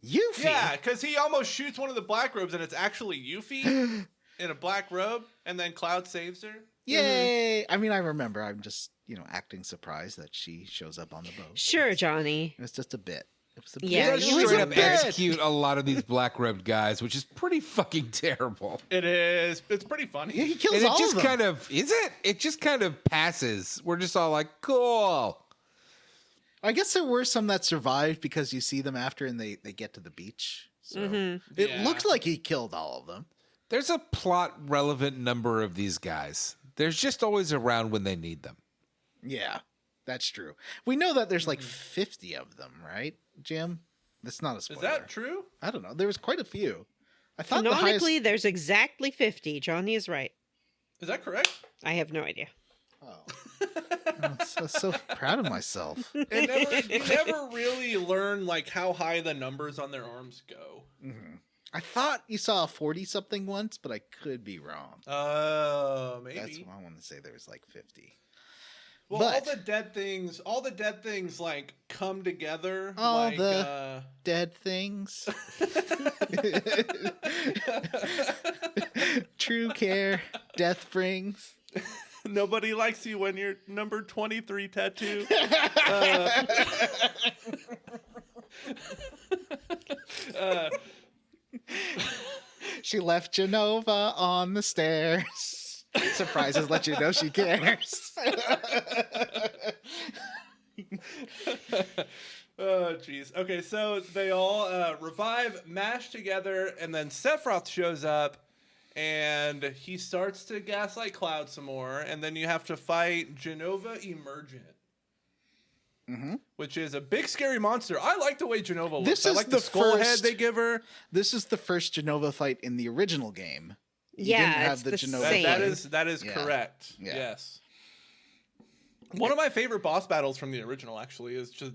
Yuffie? Yeah, because he almost shoots one of the black robes, and it's actually Yuffie in a black robe, and then Cloud saves her. Yay! I mean, I remember. I'm just, acting surprised that she shows up on the boat. Sure, Johnny. It was just a bit. It was a Yeah, bit. They it was straight a up bit. execute a lot of these black-robed guys, which is pretty fucking terrible. It is. It's pretty funny. Yeah, he kills And it all just of them. kind of, is it? It just kind of passes. We're just all like, cool. I guess there were some that survived because you see them after and they get to the beach. So it Yeah. looks like he killed all of them. There's a plot-relevant number of these guys. There's just always around when they need them. Yeah, that's true. We know that there's like 50 of them, right, Jim? That's not a spoiler. Is that true? I don't know. There was quite a few. I thought the highest... Canonically, there's exactly 50. Johnny is right. Is that correct? I have no idea. Oh. I'm so proud of myself. You never really learn like how high the numbers on their arms go. I thought you saw a 40-something once, but I could be wrong. Maybe. That's why I want to say there was like 50. Well, But- all the dead things like come together. All like, the dead things. True care, death brings. Nobody likes you when you're number 23 tattoo. She left Genova on the stairs. Surprises let you know she cares. Oh, jeez. Okay, so they all revive, mash together, and then Sephiroth shows up, and he starts to gaslight Cloud some more, and then you have to fight Genova Emergent. Which is a big scary monster. I like the way Genova looks. This I is like the the skull head first- they give her. This is the first Genova fight in the original game. You Yeah, didn't have it's the the Genova same. That is Yeah. correct. Yeah. Yes. One of my favorite boss battles from the original actually is just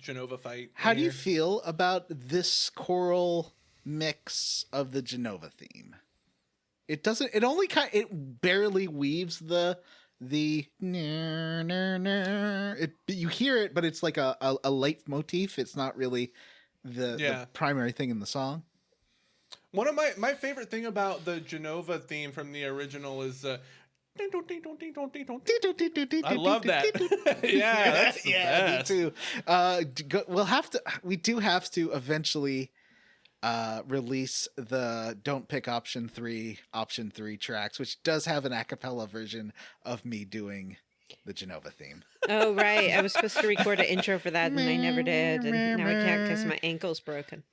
Genova fight. How do you here. feel about this choral mix of the Genova theme? It doesn't. It only it barely weaves the ner, ner, ner. You hear it, but it's like a leitmotif. It's not really the primary thing in the song. One of my favorite thing about the Genova theme from the original is I love that. Yeah, that's the best. Me too. We do have to eventually release the Don't Pick Option 3 tracks, which does have an a cappella version of me doing the Genova theme. Oh, right. I was supposed to record an intro for that, and I never did. And now I can't because my ankle's broken.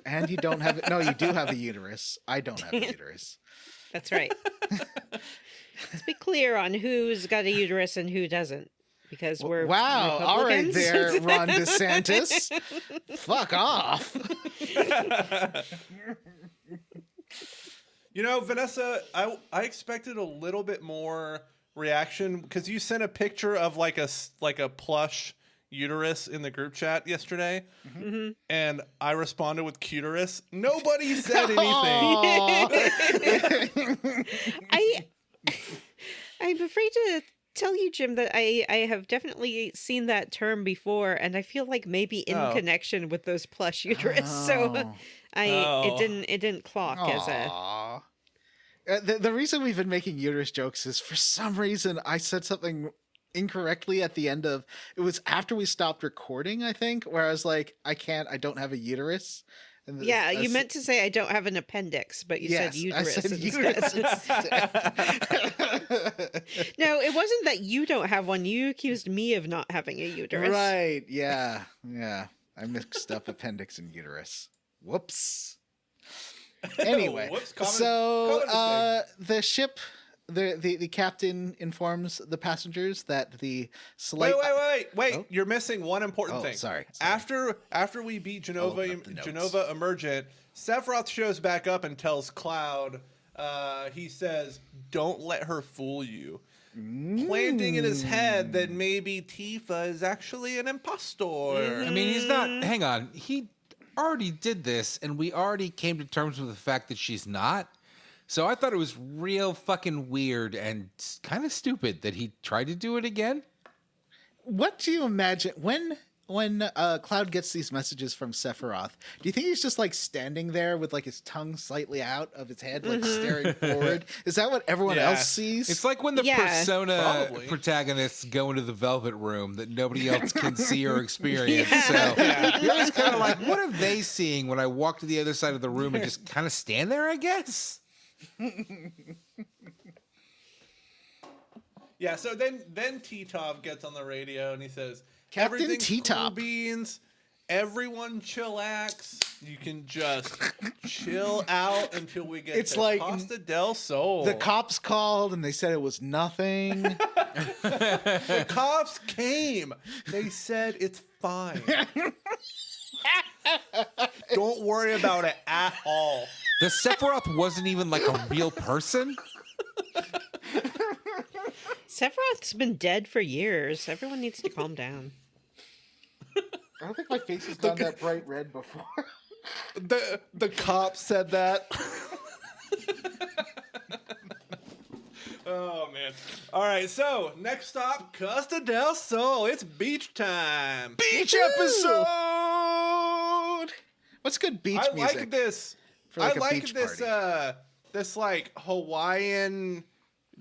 And you don't have it. No, you do have a uterus. I don't have a uterus. That's right. Let's be clear on who's got a uterus and who doesn't. Because we're Wow. All right Republicans. there, Ron DeSantis. Fuck off. You know, Vanessa, I expected a little bit more reaction because you sent a picture of like a plush uterus in the group chat yesterday, and I responded with cuterus. Nobody said anything. I'm afraid to tell you, Jim, that I have definitely seen that term before, and I feel like maybe in connection with those plush uterus. So it didn't clock as a. Aw. The reason we've been making uterus jokes is for some reason I said something incorrectly at the end of it was after we stopped recording, I think, where I was like, I don't have a uterus. And Yeah, you meant to say I don't have an appendix, but you said uterus instead. No, it wasn't that you don't have one. You accused me of not having a uterus. Right. Yeah. I mixed up appendix and uterus. Whoops. Anyway, Whoops, so common the ship, the captain informs the passengers that the slight. Wait! Oh. You're missing one important Oh, thing. sorry. After we beat Genova Pulling up the notes. Genova Emergent, Sephiroth shows back up and tells Cloud. He says, "Don't let her fool you." Planting in his head that maybe Tifa is actually an impostor. I mean, he's not. Hang on. He already did this, and we already came to terms with the fact that she's not. So I thought it was real fucking weird and kind of stupid that he tried to do it again. What do you imagine when Cloud gets these messages from Sephiroth, do you think he's just like standing there with like his tongue slightly out of his head, like staring forward? Is that what everyone else sees? It's like when the Yeah, Persona probably. protagonists go into the Velvet Room that nobody else can see or experience. So you're always kind of like, what are they seeing when I walk to the other side of the room and just kind of stand there, I guess? Yeah, so then T-Top gets on the radio and he says, Captain "Everything's T-Top. cool beans. Everyone chillax. You can just chill out until we get It's to like Costa del Sol." The cops called and they said it was nothing. The cops came. They said it's fine. Don't worry about it at all. The Sephiroth wasn't even like a real person? Sephiroth's been dead for years. Everyone needs to calm down. I don't think my face has gone that bright red before. The cop said that. Oh man. All right, so next stop, Costa del Sol. It's beach time. Beach episode. What's good beach I music? like this. for, like, I a like beach this party? this like Hawaiian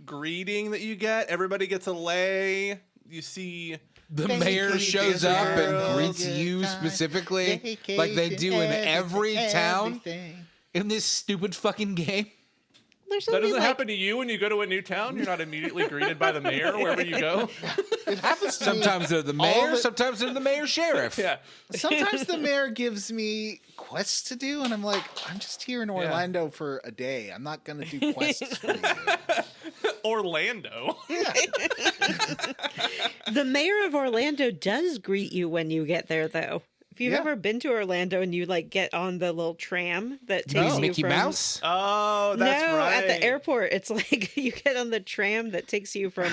greeting that you get. Everybody gets a lei. You see The Vacation mayor shows up and girls, greets good you time, specifically, like they do in every town in this stupid fucking game. There's that only doesn't like, happen to you when you go to a new town. You're not immediately greeted by the mayor wherever you go. It happens to me. Sometimes they're the mayor, sometimes they're the mayor sheriff. Yeah. Sometimes the mayor gives me quests to do, and I'm like, I'm just here in Orlando for a day. I'm not gonna do quests for you. Orlando. The mayor of Orlando does greet you when you get there, though. If you've Yeah. ever been to Orlando and you like get on the little tram that takes you Mickey from Mouse? Oh, that's no, right. at the airport, it's like you get on the tram that takes you from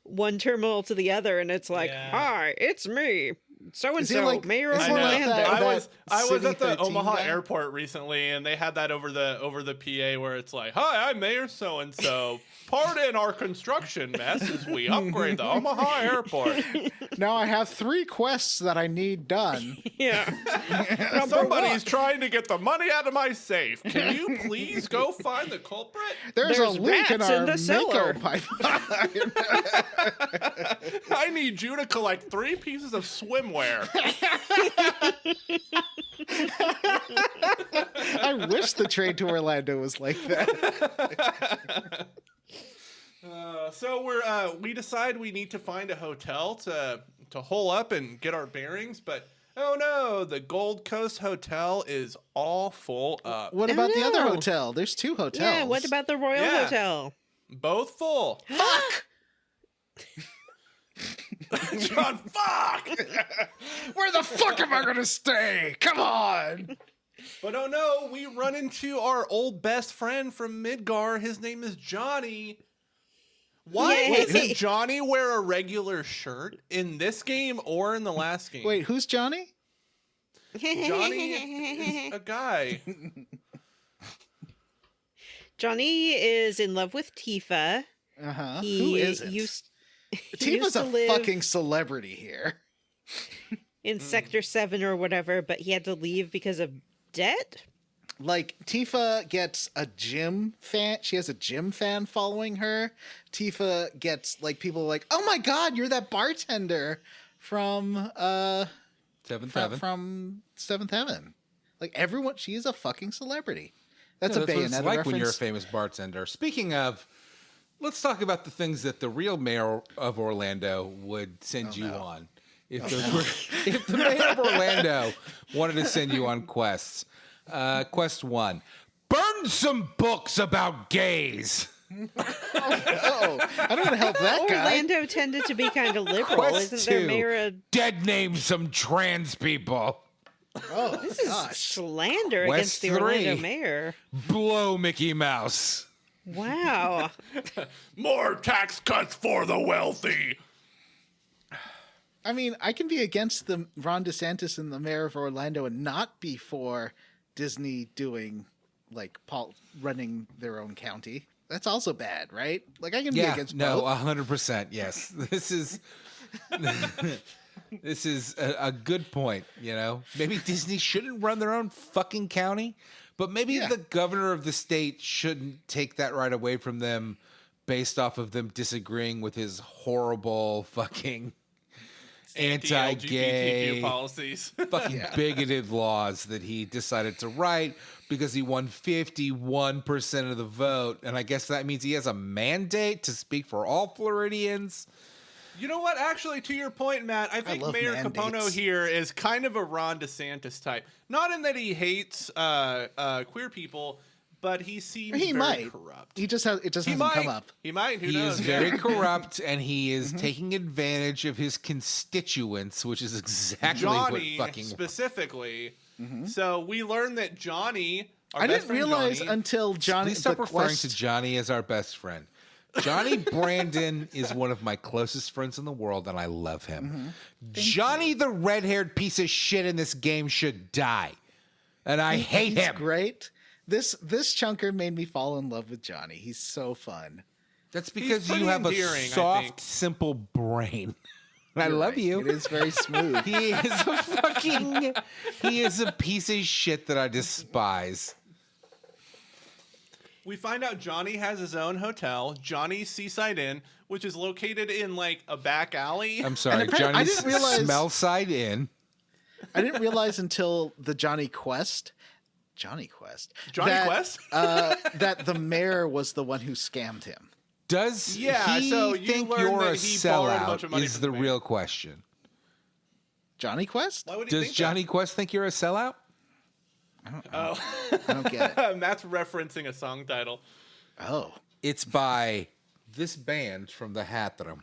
one terminal to the other, and it's like, Yeah. "Hi, it's me, so and Is it so, like- Mayor of is I it know. like Orlando." that- I was at the City 13 Omaha guy? airport recently, and they had that over the PA where it's like, "Hi, I'm Mayor so and so. Pardon our construction mess as we upgrade the Omaha airport. Now I have 3 quests that I need done. Yeah, Somebody's trying to get the money out of my safe. Can you please go find the culprit? There's a There's leak in rats our in the cellar. Mako pipeline. I need you to collect 3 pieces of swimwear." I wish the train to Orlando was like that. So we decide we need to find a hotel to hole up and get our bearings, but oh no, the Gold Coast Hotel is all full up. What Oh, about the other no. hotel? There's 2 hotels. yeah. What about the Royal Yeah. Hotel? Both full. Fuck! John, fuck! Where the fuck am I gonna stay? Come on! But oh no, we run into our old best friend from Midgar. His name is Johnny. Why Yay. doesn't Johnny wear a regular shirt in this game or in the last game? Wait, who's Johnny? Johnny is a guy. Johnny is in love with Tifa. Uh-huh. He Who is it? used Tifa's used to a live fucking celebrity here. in Sector 7 or whatever, but he had to leave because of debt. Like, Tifa gets a gym fan. She has a gym fan following her. Tifa gets, like, people like, oh my god, you're that bartender from, Seventh from, Heaven. from Seventh Heaven. Like, everyone, she's a fucking celebrity. That's Yeah, a that's what Bayonetta it's like reference. when you're a famous bartender. Speaking of, let's talk about the things that the real mayor of Orlando would send you on. If if the mayor of Orlando wanted to send you on quests. Quest 1. Burn some books about gays. Oh, I don't want to help that guy. Orlando tended to be kind of liberal. Quest Isn't there 2. mayor a Dead name some trans people. Oh, This is gosh. slander Quest against the Orlando 3. mayor. Blow Mickey Mouse. Wow. More tax cuts for the wealthy. I mean, I can be against the Ron DeSantis and the mayor of Orlando and not be for Disney doing, like, running their own county. That's also bad, right? Like, I can be Yeah, against no, both. 100%. Yes, this is This is a good point, you know? Maybe Disney shouldn't run their own fucking county, but maybe the governor of the state shouldn't take that right away from them based off of them disagreeing with his horrible fucking anti-gay LGBTQ policies. fucking bigoted laws that he decided to write because he won 51% of the vote. And I guess that means he has a mandate to speak for all Floridians. You know what? Actually, to your point, Matt, I think Mayor Capono here is kind of a Ron DeSantis type. Not in that he hates queer people, but he seems very corrupt. He just has it just hasn't come up. He might. Who knows? He is very corrupt, and he is taking advantage of his constituents, which is exactly Johnny what fucking specifically. So we learned that Johnny. I didn't realize until Johnny. Please stop referring to Johnny as our best friend. Johnny Brandon is one of my closest friends in the world, and I love him. Johnny, the red-haired piece of shit in this game, should die, and I hate him. Great. This chunker made me fall in love with Johnny. He's so fun. That's because you have a soft, simple brain. I love you. It is very smooth. He is a piece of shit that I despise. We find out Johnny has his own hotel, Johnny's Seaside Inn, which is located in like a back alley. I'm sorry, Johnny's Smellside Inn. I didn't realize until the Johnny Quest that the mayor was the one who scammed him. Does he think you're a sellout is the real question. Johnny Quest? Why would he Does think Johnny Quest think you're a sellout? I don't get it. Matt's referencing a song title. Oh. It's by this band from the hat that I'm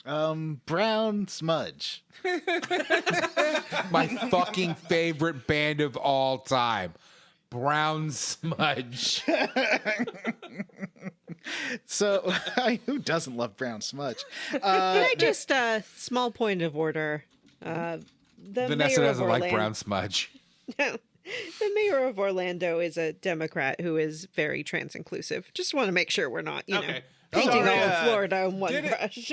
wearing. Brown Smudge. My fucking favorite band of all time. Brown Smudge. So, who doesn't love Brown Smudge? Can I just, small point of order. Vanessa doesn't like Brown Smudge. No. The mayor of Orlando is a Democrat who is very trans-inclusive. Just want to make sure we're not, painting all of Florida in one brush.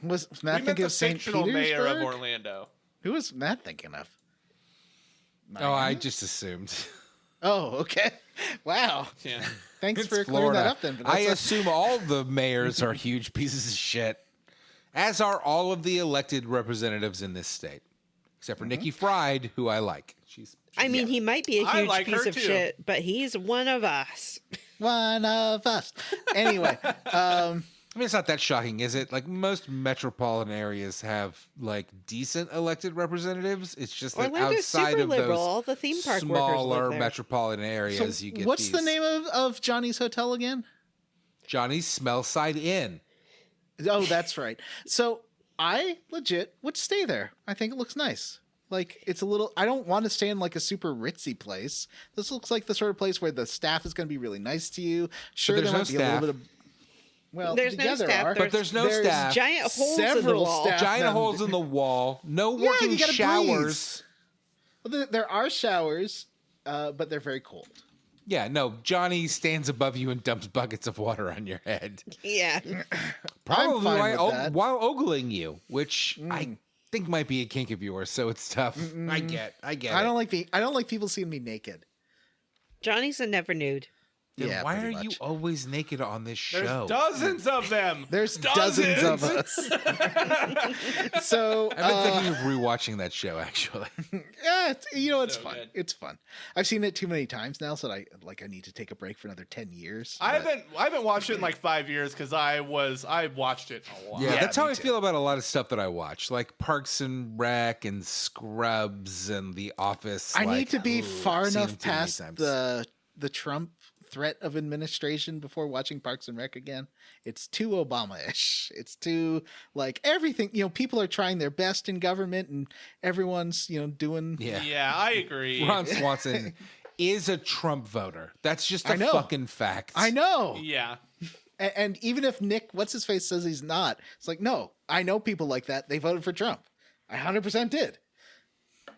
Was Matt thinking of St. Petersburg? Mayor of Orlando. Who was Matt thinking of? Miami? Oh, I just assumed. Oh, okay. Wow. Yeah. Thanks for clearing that up then, Vanessa. I assume all the mayors are huge pieces of shit, as are all of the elected representatives in this state. Except for Nikki Fried, who I like. I mean, he might be a huge piece of shit, but he's one of us. One of us. Anyway. I mean, it's not that shocking, is it? Like, most metropolitan areas have, like, decent elected representatives. It's just that outside of liberal. those all the theme park smaller metropolitan areas, you get what's the name of Johnny's hotel again? Johnny's Smellside Inn. Oh, that's right. So I legit would stay there. I think it looks nice. Like, it's a little, I don't want to stay in like a super ritzy place. This looks like the sort of place where the staff is going to be really nice to you. Sure, there might be a little bit of, well, there's no staff. But there's no staff. Giant holes in the wall. Giant holes in the wall. No working showers. Well, there are showers, but they're very cold. Yeah, no, Johnny stands above you and dumps buckets of water on your head. Yeah. Probably while ogling you, which I think might be a kink of yours, so it's tough. I get it. I don't like people seeing me naked. Johnny's a never nude. Then why are you always naked on this show? There's dozens of them. There's dozens of us. So I've been thinking of rewatching that show, actually. Yeah, it's fun. Good. It's fun. I've seen it too many times now, so I need to take a break for another 10 years. I haven't watched it in like 5 years because I watched it a lot. Yeah, that's how I feel about a lot of stuff that I watch, like Parks and Rec and Scrubs and The Office. I need to be far enough past the Trump threat of administration before watching Parks and Rec again. It's too Obama-ish. It's too like everything, people are trying their best in government and everyone's, doing. Yeah, I agree. Ron Swanson is a Trump voter. That's just a fucking fact. I know. Yeah. And even if Nick, what's his face, says he's not, it's like, no, I know people like that. They voted for Trump. I 100% did.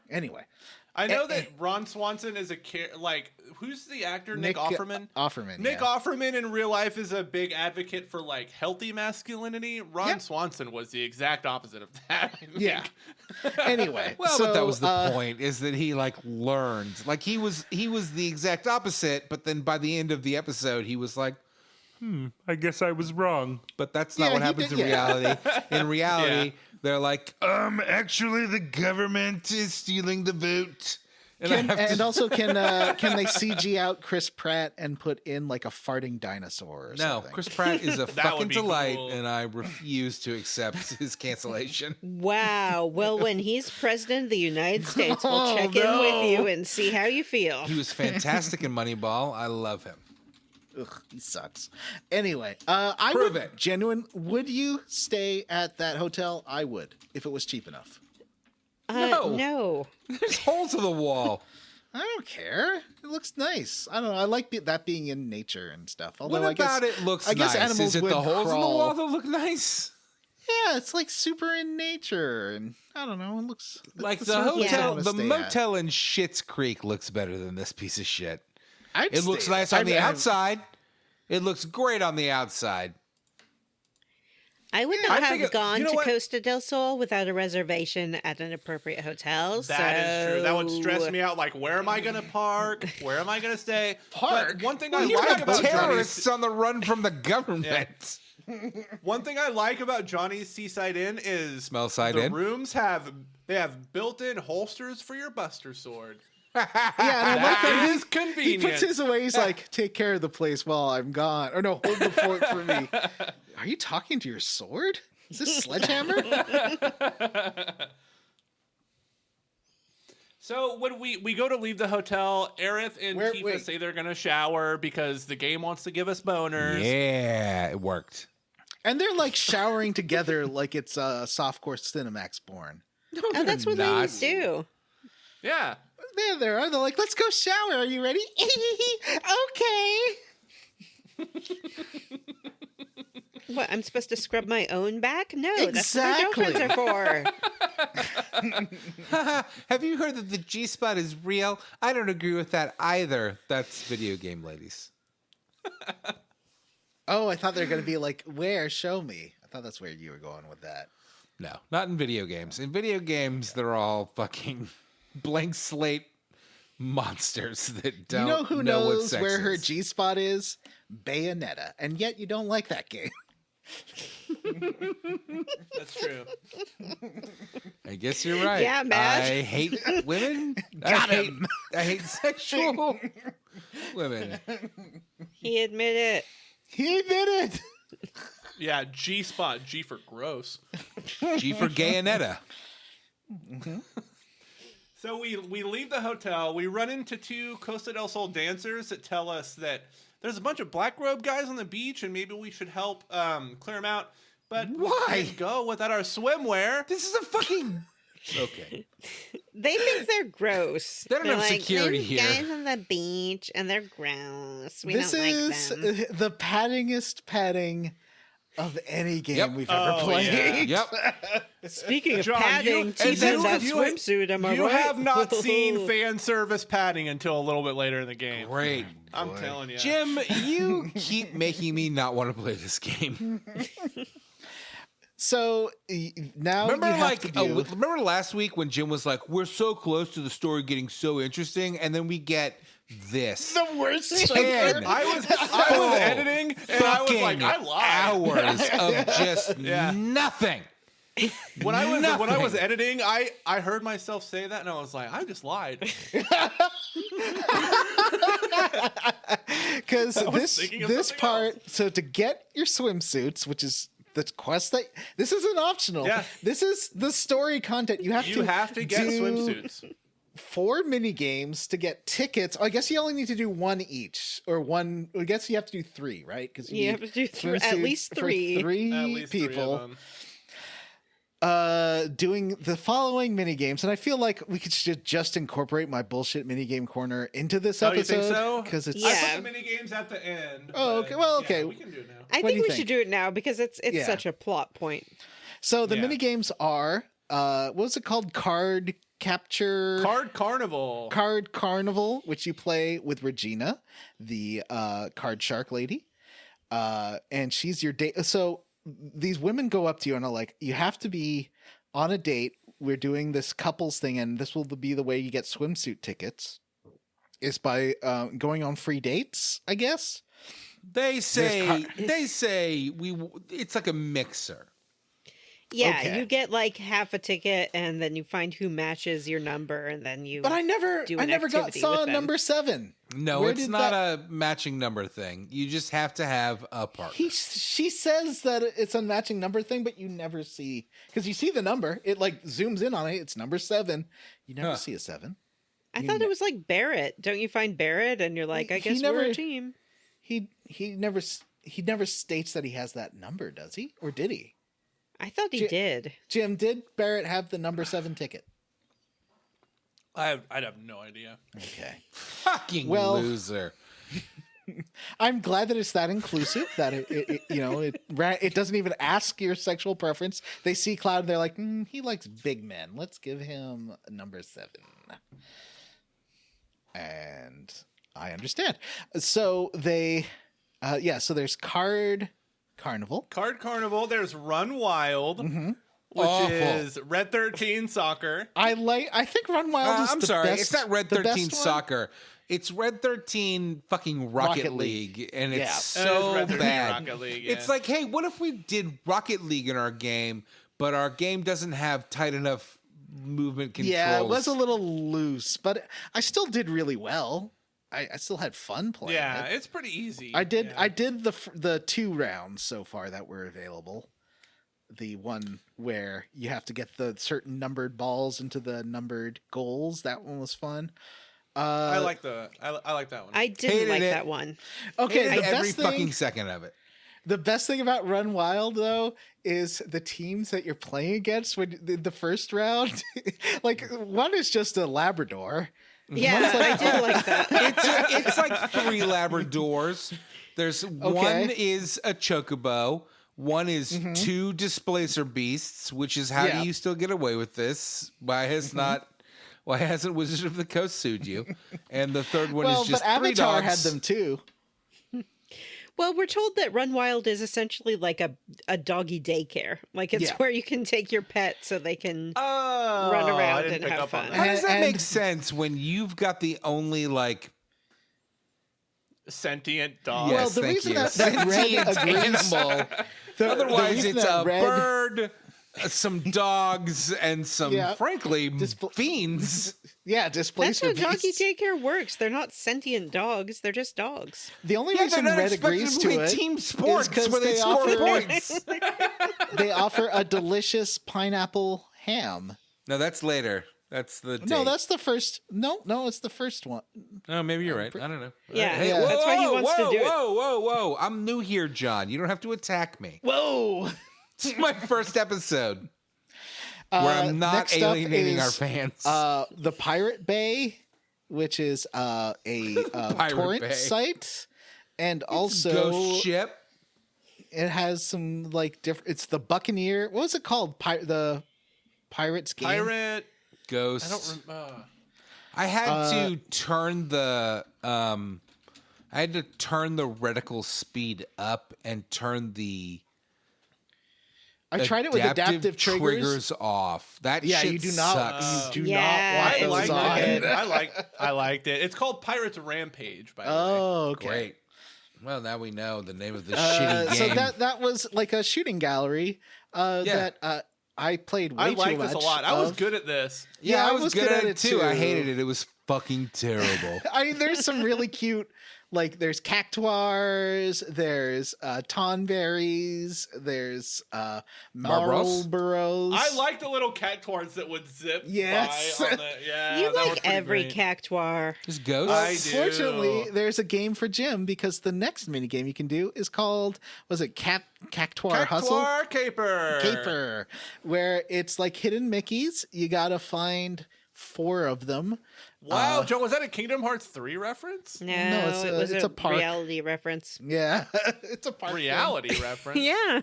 Anyway, I know that Ron Swanson is like, who's the actor? Nick Offerman? Offerman. Nick Offerman in real life is a big advocate for like healthy masculinity. Ron Swanson was the exact opposite of that. I think. Yeah. Anyway. Well, so, but that was the point, is that he like learned. Like he was the exact opposite, but then by the end of the episode, he was like, I guess I was wrong. But that's not what happens in reality. In reality, they're like, actually the government is stealing the vote. And can they CG out Chris Pratt and put in like a farting dinosaur or something? Chris Pratt is a fucking be delight, cool. and I refuse to accept his cancellation. Wow. Well, when he's president of the United States, we'll check in with you and see how you feel. He was fantastic in Moneyball. I love him. Ugh, he sucks. Anyway, would you stay at that hotel? I would, if it was cheap enough. No. There's holes in the wall. I don't care. It looks nice. I don't know. I like that being in nature and stuff. Although What about it looks I guess nice? animals Is it would the holes in the crawl. wall that look nice? Yeah, it's like super in nature, and I don't know. It looks Like that's the sort of place I hotel, wanna the stay at. motel in Schitt's Creek looks better than this piece of shit. I'd It stay looks there. nice on the outside. It looks great on the outside. I would I not think have it- gone you know to what? Costa del Sol without a reservation at an appropriate hotel. That is true. That would stress so- me out. Like, where am I going to park? Where am I going to stay? Park? But one thing Well, I you're like not about terrorists Johnny's, on the run from the government. one thing I like about Johnny's Seaside Inn is Smell side the in. rooms have built-in holsters for your Buster Sword. Yeah, and I like That that is he convenient. puts his away. He's like, "Take care of the place while I'm gone," or no, hold the fort for me. Are you talking to your sword? Is this Sledgehammer? So when we go to leave the hotel, Aerith and Tifa wait. say they're going to shower because the game wants to give us boners. Yeah, it worked. And they're like showering together like it's softcore Cinemax Born. Oh, that's what not. ladies do. Yeah. There they are. They're like, "Let's go shower. Are you ready?" Okay. What, I'm supposed to scrub my own back? No, Exactly. that's what my girlfriends are for. Have you heard that the G-spot is real? I don't agree with that either. That's video game ladies. Oh, I thought they were going to be like, "Where? Show me." I thought that's where you were going with that. No, not in video games. In video games, they're all fucking blank slate monsters that don't You know who what knows sex where her is. G-spot is? Bayonetta. And yet you don't like that game. That's true. I guess you're right. Yeah, Matt. I hate women. Got I him. hate sexual women. He admitted it. He did it. Yeah, G-spot. G for gross. G for Gayonetta. So we leave the hotel. We run into two Costa del Sol dancers that tell us that there's a bunch of black robe guys on the beach and maybe we should help clear them out. But Why? we can't go without our swimwear. This is a fucking... Okay. They think they're gross. They don't They're have like, security "These here." guys on the beach, and they're gross. We This don't like is them. the paddingest padding of any game Yep. we've ever played. Yep. Speaking of John, padding, you- Tifa's and in that you- swimsuit. Am I You right? have not seen fan service padding until a little bit later in the game. Great. I'm telling you. Jim, you keep making me not want to play this game. So now Remember, you have like, to do... remember last week when Jim was like, "We're so close to the story getting so interesting," and then we get this. the worst 10 I was full editing and I was like, fucking I lied. hours of just Yeah. nothing. When I was Nothing. editing, I heard myself say that and I was like, I just lied. Because was thinking of this something part, so to get your swimsuits, which is the quest that this isn't optional. Yeah. This is the story content. You have You to have to get do swimsuits. 4 mini games to get tickets. I guess you only need to do 1 each, or 1. I guess you have to do 3, right? Because You have to do at swimsuits least for 3. 3 At least 3 of people. them. Doing the following mini games, and I feel like we could just incorporate my bullshit mini game corner into this Oh, you episode think so? because it's Yeah. I put the mini games at the end. Oh, but okay. Well, yeah, okay. we can do it now. I What do think you we think? should do it now because it's Yeah. such a plot point. So the Yeah. mini games are what was it called? Card capture Card Carnival. Card Carnival, which you play with Regina, the card shark lady. And she's your date. So these women go up to you and are like, you have to be on a date. We're doing this couples thing, and this will be the way you get swimsuit tickets. Is by going on free dates, I guess. They say it's like a mixer. Yeah, Okay. you get like half a ticket, and then you find who matches your number, and then you. But I never do an activity saw with a them. number 7. No, Where it's did not that- a matching number thing. You just have to have a partner. She says that it's a matching number thing, but you never see, because you see the number. It like zooms in on it. It's number 7. You never Huh. see a 7. I thought it was like Barret. Don't you find Barret, and you're like, I He guess we're never- a team. He never states that he has that number, does he? Or did he? I thought he did. Jim, did Barrett have the number 7 ticket? I'd have no idea. Okay. Fucking Well- loser. I'm glad that it's that inclusive that it doesn't even ask your sexual preference. They see Cloud, they're like, he likes big men. Let's give him number 7. And I understand. So they, so there's Card Carnival. Card Carnival. There's Run Wild, which Awful. is Red 13 soccer. I think Run Wild is I'm the sorry, best. it's not Red the 13 best one. Soccer. It's Red 13 fucking Rocket Rocket League, League. and Yeah. it's It so is Red 13 bad. Rocket League, It's yeah. like, hey, what if we did Rocket League in our game, but our game doesn't have tight enough movement controls? Yeah, it was a little loose, but I still did really well. I still had fun playing Yeah, it. it's pretty easy. I did. Yeah. I did the 2 rounds so far that were available. The one where you have to get the certain numbered balls into the numbered goals. That one was fun. I like that one. I didn't Hated like it. that one. Okay, Hated the every best fucking thing. second of it. The best thing about Run Wild though is the teams that you're playing against when the first round. Like one is just a Labrador. Yeah, I did like that. It's like 3 Labradors. There's one is a chocobo. One is 2 displacer beasts, which is how Yeah. do you still get away with this? Why hasn't Wizard of the Coast sued you? And the third one Well, is just but 3 Avatar dogs. had them too. Well, we're told that Run Wild is essentially like a doggy daycare. Like it's Yeah. where you can take your pet so they can Oh, run I around didn't and pick have up on fun. that. How does that And- make sense when you've got the only like Sentient dog. Well, yes, the thank reason you, that Red sentient agrees- animal. The Otherwise, reason it's that a Red- bird, some dogs, and some Yeah. frankly Displ- fiends. Yeah, That's displacer how doggy beasts. daycare works. They're not sentient dogs. They're just dogs. The only Yeah, they're reason not Red expected agrees to to be it team sports 'cause where they they score offer- points. they offer a delicious pineapple ham. No, that's later. That's the date. No, that's the first. No, it's the first one. Oh, maybe you're right. I don't know. Yeah, Hey, yeah. whoa, that's why he wants whoa, to do it. Whoa! I'm new here, John. You don't have to attack me. Whoa! This is my first episode where I'm not next up alienating our is, fans. The Pirate Bay, which is a torrent Bay. site, and also Ghost ship. it has some like different. It's the Buccaneer. What was it called? The Pirates game. Pirate. Ghost. I don't remember. I had to turn the reticle speed up and turn the I tried it with adaptive triggers. off. That Yeah, shit you do not. sucks. You do Yeah, not want I it's those liked on. it. I liked it. It's called Pirates Rampage, by the way. Oh, okay. Great. Well, now we know the name of the shitty So game. that was like a shooting gallery that I played way I too like much. this a lot. I was of. good at this. yeah, I I was good at it too. I hated it. It was fucking terrible. I mean, there's some really cute, like there's cactuars, there's tonberries, there's Marlboros. I like the little cactuars that would zip Yes. by on the, yeah, You that were like pretty every great. cactuar. Just ghosts. I do. Fortunately, there's a game for Jim because the next mini game you can do is called Cactuar Hustle? Cactuar Caper. Caper, where it's like hidden Mickeys. You gotta find 4 of them. Wow, Joe, was that a Kingdom Hearts 3 reference? No, it's it a- was it's a a park. reality reference. Yeah, it's a park thing. Reality reference. Yeah.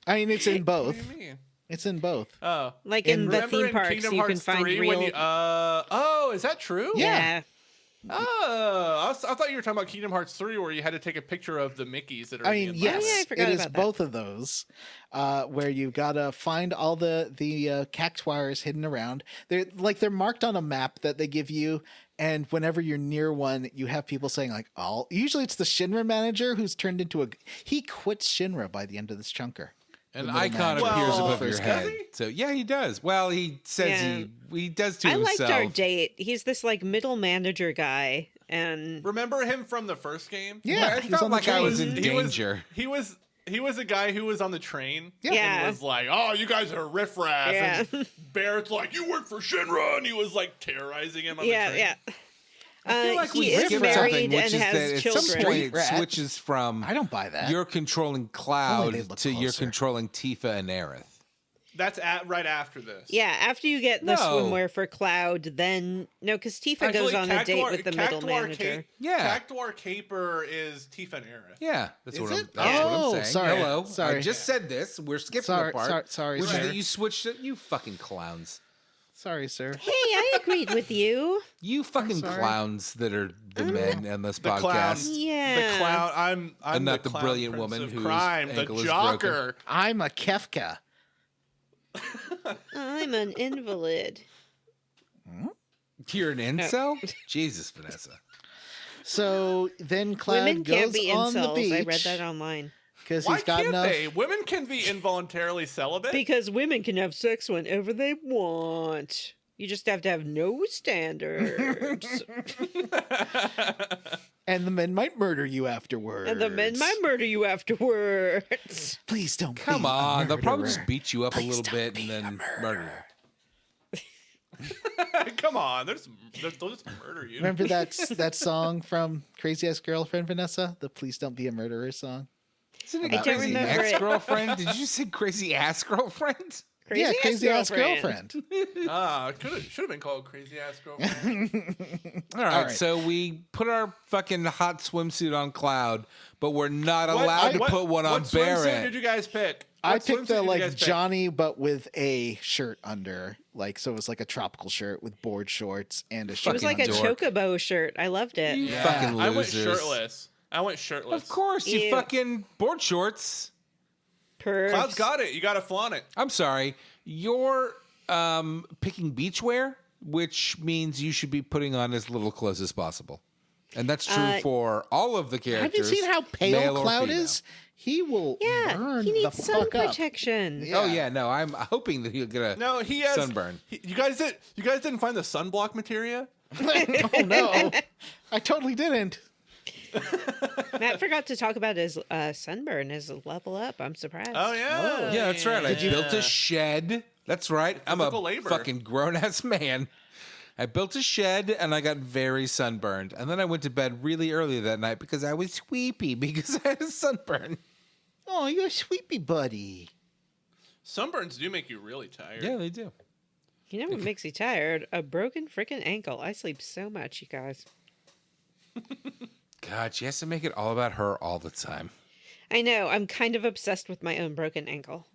I mean, it's in both. What do you mean? It's in both. Oh, Like in the remember theme in parks, Kingdom you can Hearts find 3 real. when you, oh, is that true? Yeah. Oh, I thought you were talking about Kingdom Hearts 3 where you had to take a picture of the Mickeys that are I in mean, the yes, Oh, yeah, I forgot it is about that. both of those, where you gotta find all the cactuars hidden around. They're marked on a map that they give you, and whenever you're near one, you have people saying like, "Oh." Usually, it's the Shinra manager who's turned into a. He quits Shinra by the end of this chunker. An The little icon manager. appears Well, above your does head. he? So yeah, he does. Well, he says Yeah. he does to I himself. liked our date. He's this like middle manager guy, and Remember him from the first game? Yeah, I he was felt on the like I was train. in He was- danger. He was a guy who was on the train. Yeah. And was like, "Oh, you guys are riffraff." Yeah. And Barrett's like, "You work for Shinra," and he was like terrorizing him on the yeah, train. yeah. I feel like he we is skipped married something, which and is has that at children. some point it Rat. switches from I don't buy that. you're controlling Only Cloud they look to you're closer. controlling Tifa and Aerith. That's right after this. Yeah, after you get the No. swimwear for Cloud, then no, because Tifa goes on a date with the middle manager. Yeah. Cactuar Caper is Tifa and Aerith. Yeah, that's Is what it? that's what Oh, I'm saying. sorry. Hello, Sorry. I just said this. We're skipping Sorry, the part. sorry, which is sir. that you switched it. You fucking clowns. Sorry, sir. Hey, I agreed with you. You fucking sorry. clowns that are the men on this The podcast. clown. Yeah. The clown. I'm And not the clown brilliant prince woman of whose crime, the ankle is broken. jocker. I'm a Kefka. I'm an invalid. You're an incel? Jesus, Vanessa. So then Cloud Women can't goes be on the incels. beach I read that online. because Why he's got can't enough. they? Women can be involuntarily celibate. Because women can have sex whenever they want. You just have to have no standards. And the men might murder you afterwards. And the men might murder you afterwards. Please don't. Come be a on. They'll probably murderer. just beat you up a Please little don't bit be and a then murderer. murder you. Come on, they'll just murder you. Remember that song from Crazy Ex Girlfriend, Vanessa? The "Please Don't Be a Murderer" song. Isn't it I don't crazy remember it. ex-girlfriend? Did you say crazy ass girlfriend? Yeah, Crazy Ex Girlfriend. Should have been called Crazy Ass Girlfriend. All right, right. so we put our fucking hot swimsuit on Cloud, but we're not allowed to put one on what swimsuit Barret. did you guys pick? I What picked swimsuit the did you like guys pick? Johnny, but with a shirt under, like so it was like a tropical shirt with board shorts and a It shirt. was like a dork. chocobo shirt. I loved it. You Yeah, fucking I went losers. shirtless. Of course, you Ew. fucking board shorts. Pervs. Cloud's got it. You got to flaunt it. I'm sorry. You're picking beachwear, which means you should be putting on as little clothes as possible. And that's true for all of the Have characters. you seen how pale male or Cloud female. is? He will Yeah, burn he the needs sun fuck up. protection. Yeah. Oh yeah, no, I'm hoping that he'll get a No, he has sunburn. You guys didn't find the sunblock materia? Oh no, I totally didn't. Matt forgot to talk about his sunburn, his level up. I'm surprised. Oh yeah. Yeah, that's right. I Yeah. built a shed. That's right. I'm a Physical labor. fucking grown ass man. I built a shed and I got very sunburned. And then I went to bed really early that night because I was sleepy because I had a sunburn. Oh, you're a sweepy buddy. Sunburns do make you really tired. Yeah, they do. You know what makes you tired? A broken freaking ankle. I sleep so much, you guys. God, she has to make it all about her all the time. I know. I'm kind of obsessed with my own broken ankle.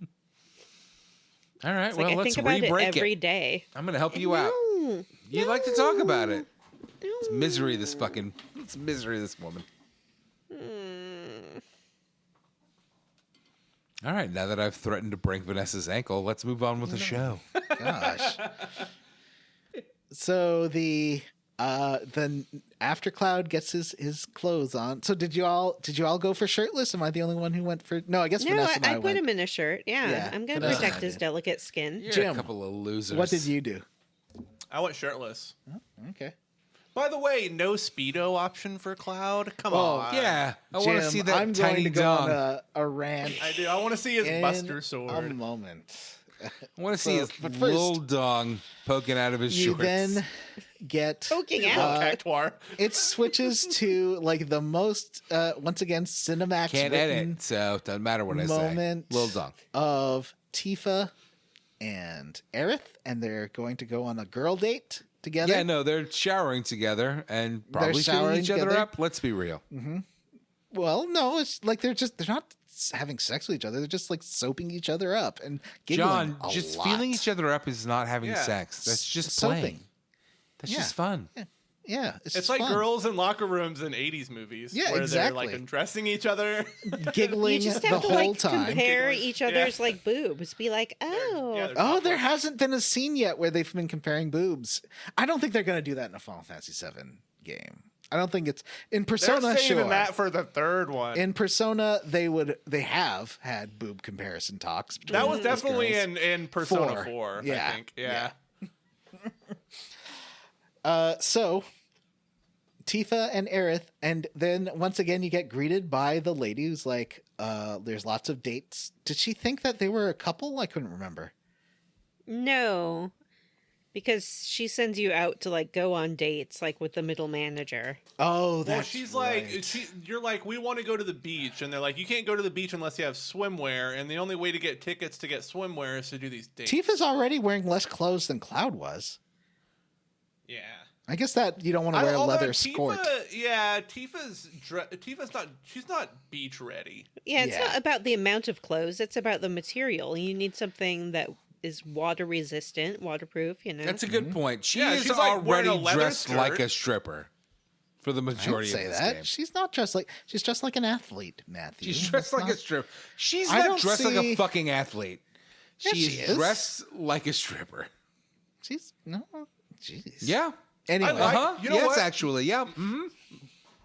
All right, It's well, like I let's think about it re-break every it. day. I'm going to help you out. No, You like to talk about it. no. It's misery, this woman. All right, now that I've threatened to break Vanessa's ankle, let's move on with the show. Gosh. So then after Cloud gets his clothes on. So did you all go for shirtless? Am I the only one who went for? No, I guess No, Vanessa and I I put went. him in a shirt. Yeah, Yeah, I'm going to Vanessa protect and I his did. delicate skin. You're a Jim, couple of losers. What did you do? I went shirtless. Okay. By the way, no Speedo option for Cloud. Come Oh, on. Yeah, I want to Jim, see that I'm tiny going to go dong. on a rant. I do. I want to see his in Buster a sword. moment. I want to see his but first- little dong poking out of his You shorts. then get Poking Little out. Cactuar. it switches to like the most once again Cinemax Can't written edit, so it doesn't matter what I say. moment Little dong. of Tifa and Aerith, and they're going to go on a girl date together. Yeah, no, they're showering together and probably filling showering each other together. up. Let's be real. Well, no, it's like they're not having sex with each other. They're just like soaping each other up and giggling John, just lot. feeling each other up is not having Yeah. sex. That's just Soaping. playing. That's Yeah. just fun. Yeah, It's just like fun. girls in locker rooms in 80s movies. Yeah, where exactly. they're like undressing each other. giggling You just the have to whole like time. compare Giggling. each other's like boobs. Be like, Yeah, oh, they're Oh, top there ones. hasn't been a scene yet where they've been comparing boobs. I don't think they're going to do that in a Final Fantasy VII game. I don't think it's in Persona. They're saving Sure, that for the third one. in Persona they have had boob comparison talks. Between That was those definitely girls. in Persona 4. 4, Yeah, I think. Yeah. So Tifa and Aerith, and then once again you get greeted by the lady who's like, there's lots of dates. Did she think that they were a couple? I couldn't remember. no. Because she sends you out to like go on dates, like with the middle manager. Oh, that's Well, she's like, right. you're like, we want to go to the beach, and they're like, you can't go to the beach unless you have swimwear, and the only way to get tickets to get swimwear is to do these dates. Tifa's already wearing less clothes than Cloud was. Yeah. I guess that you don't want to wear a Although leather Tifa, skirt. Yeah, Tifa's not. She's not beach ready. Yeah, it's Yeah. not about the amount of clothes, it's about the material. You need something that is water resistant, waterproof, you know. That's a good point. She Yeah, is she's, like, wearing already a leather dressed like skirt. a stripper for the I would majority say of this that game. she's not dressed like she's dressed like an athlete, Matthew. She's dressed That's like not- a stripper. She's I not don't dressed like a see- fucking athlete. Yes, She she is is. dressed like a stripper. She's no, jeez. Yeah. Anyway, like- Uh-huh. You know yes, what? actually. Yeah. hmm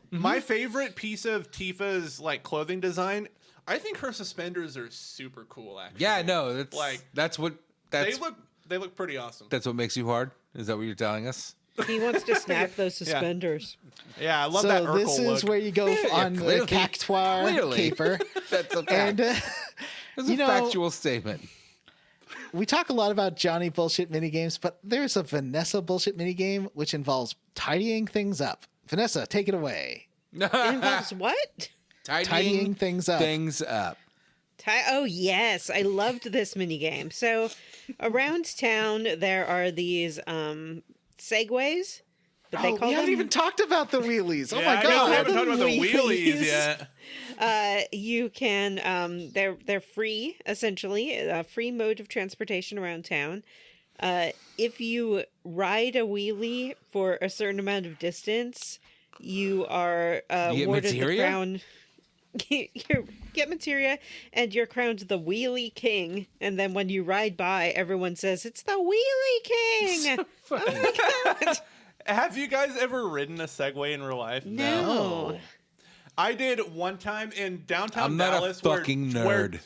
My favorite piece of Tifa's like clothing design, I think her suspenders are super cool. Actually, Yeah, no, that's Like, that's what that's they look pretty awesome. that's what makes you hard. Is that what you're telling us? He wants to snap those suspenders. Yeah, I love so that Urkel this is look. where you go on the clearly. cactuar Clearly. caper, That's a fact. and That's you a know- factual statement. we talk a lot about Johnny bullshit minigames, but there's a Vanessa bullshit minigame which involves tidying things up. Vanessa, take it away. It involves what? Tidying things up. Things up. Oh, yes. I loved this minigame. So around town, there are these segways, but they Oh, call we haven't them... even talked about the wheelies. Oh Yeah, my I know, god! we haven't talked about the Wheelies. wheelies yet. You can they're free, essentially, a free mode of transportation around town. If you ride a wheelie for a certain amount of distance, you are You get awarded the materia? crown. You get materia, and you're crowned the Wheelie King. And then when you ride by, everyone says it's the Wheelie King. Oh my god! Have you guys ever ridden a Segway in real life? No. I did one time in downtown I'm not Dallas. a fucking nerd.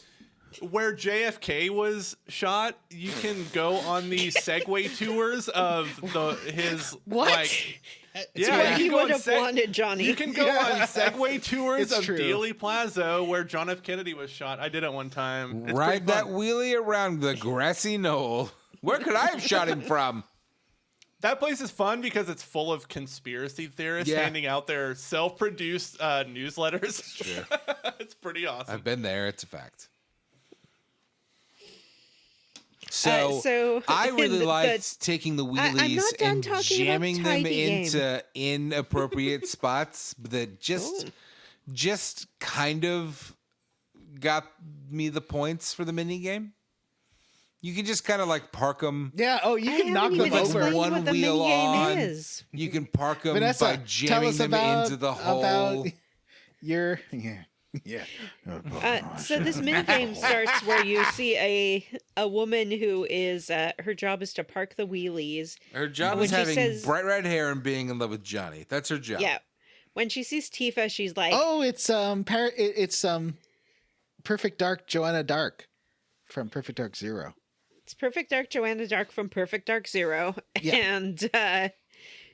Where JFK was shot, you can go on these Segway tours of his What? like. It's Yeah, what you he can go on would have wanted, Johnny. You can go on Segway tours It's of true. Dealey Plaza where John F. Kennedy was shot. I did it one time. It's Ride pretty that fun. wheelie around the grassy knoll. Where could I have shot him from? That place is fun because it's full of conspiracy theorists Yeah. handing out their self-produced newsletters. True. It's pretty awesome. I've been there. It's a fact. So I really the- liked taking the I'm wheelies not done and talking about jamming them tidy game. into inappropriate spots that just kind of got me the points for the mini game. You can just kind of like park them. Yeah. Oh, you I can knock haven't them even like over. explained one what the wheel minigame on. is. You can park them Vanessa, by tell jamming us them about into the hole. about your yeah. So this minigame starts where you see a woman who is her job is to park the wheelies. Her job When is she having says- bright red hair and being in love with Johnny. That's her job. Yeah. When she sees Tifa, she's like, Oh, it's Perfect Dark Joanna Dark from Perfect Dark Zero. it's Perfect Dark Joanna Dark from Perfect Dark Zero. Yeah. And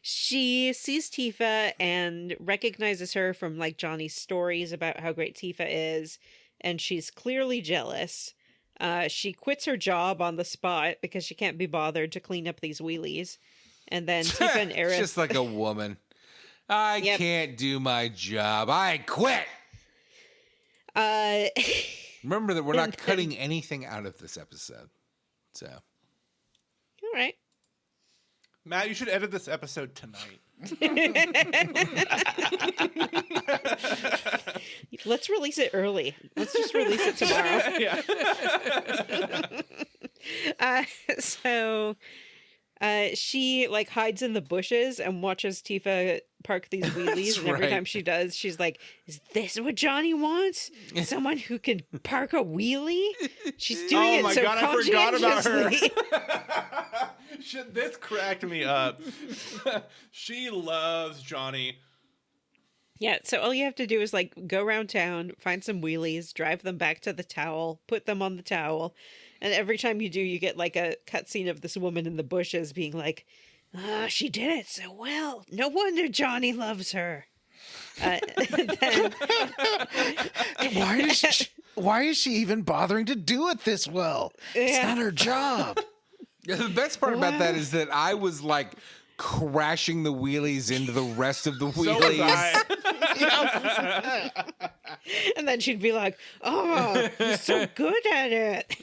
she sees Tifa and recognizes her from like Johnny's stories about how great Tifa is. And she's clearly jealous. She quits her job on the spot because she can't be bothered to clean up these wheelies. And then Tifa and Aerith... Just like a woman. I Yep. can't do my job. I quit. Remember that we're And not then- cutting anything out of this episode. So all right. Matt, you should edit this episode tonight. Let's release it early. Let's just release it tomorrow. So she like hides in the bushes and watches Tifa park these wheelies, and every right. time she does, she's like, "Is this what Johnny wants? Someone who can park a wheelie?" She's doing Oh it my so God, I forgot about her. conscientiously. Shit, this cracked me up. She loves Johnny. Yeah, so all you have to do is like go around town, find some wheelies, drive them back to the towel, put them on the towel, and every time you do, you get like a cutscene of this woman in the bushes being like, she did it so well. No wonder Johnny loves her. Then, Why is she even bothering to do it this well? It's Yeah. not her job. Yeah, the best part about that is that I was like crashing the wheelies into the rest of the So was wheelies. I. and then she'd be like, "Oh, you're so good at it."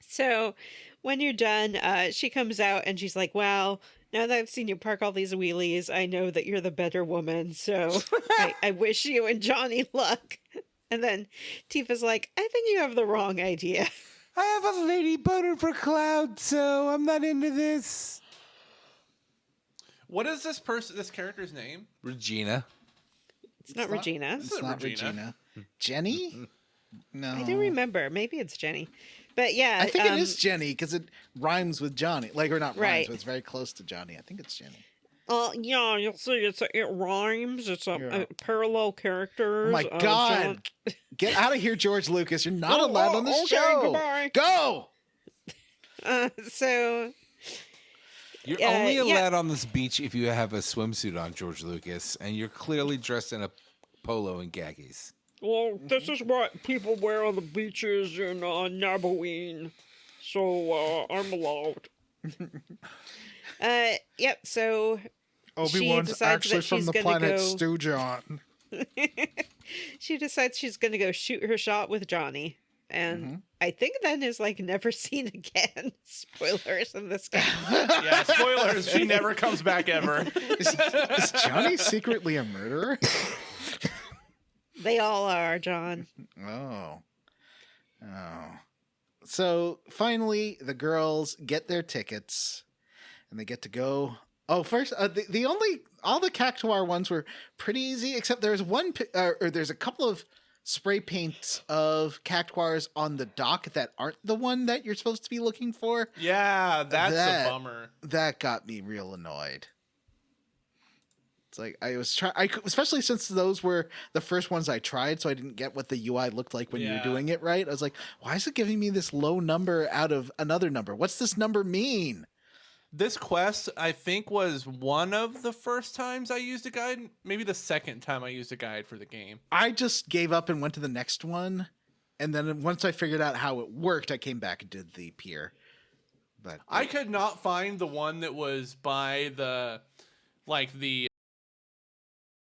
So when you're done, she comes out and she's like, "Well, now that I've seen you park all these wheelies, I know that you're the better woman. So I wish you and Johnny luck." And then Tifa's like, "I think you have the wrong idea." I have a lady boner for Cloud, so I'm not into this. What is this character's name? Regina. It's not Regina. It's not Regina. Jenny? No. I don't remember. Maybe it's Jenny. But yeah. I think it is Jenny because it rhymes with Johnny. Like, or not rhymes, Right. but it's very close to Johnny. I think it's Jenny. Yeah, you'll see. It rhymes. It's a parallel characters. Oh my God. Get out of here, George Lucas. You're not allowed on this okay, show. goodbye. Go! So You're Yeah, only yeah. allowed on this beach if you have a swimsuit on, George Lucas, and you're clearly dressed in a polo and khakis. well, this is what people wear on the beaches in Nabooine. So I'm allowed. Yep. So Obi-Wan's decides actually that from she's the gonna planet go- Stewjon. she decides she's going to go shoot her shot with Johnny. And I think then is like never seen again. Spoilers in this game. Yeah, spoilers. She never comes back ever. Is Johnny secretly a murderer? They all are, John. Oh. So finally, the girls get their tickets, and they get to go. Oh, first, all the Cactuar ones were pretty easy, except there's there's a couple of spray paints of Cactuars on the dock that aren't the one that you're supposed to be looking for. Yeah, that's That- a bummer. That got me real annoyed. It's like I was especially since those were the first ones I tried, so I didn't get what the UI looked like when you were Yeah. doing it right. I was like, why is it giving me this low number out of another number? What's this number mean? This quest, I think, was one of the first times I used a guide. Maybe the second time I used a guide for the game. I just gave up and went to the next one, and then once I figured out how it worked, I came back and did the pier. But I could not find the one that was by the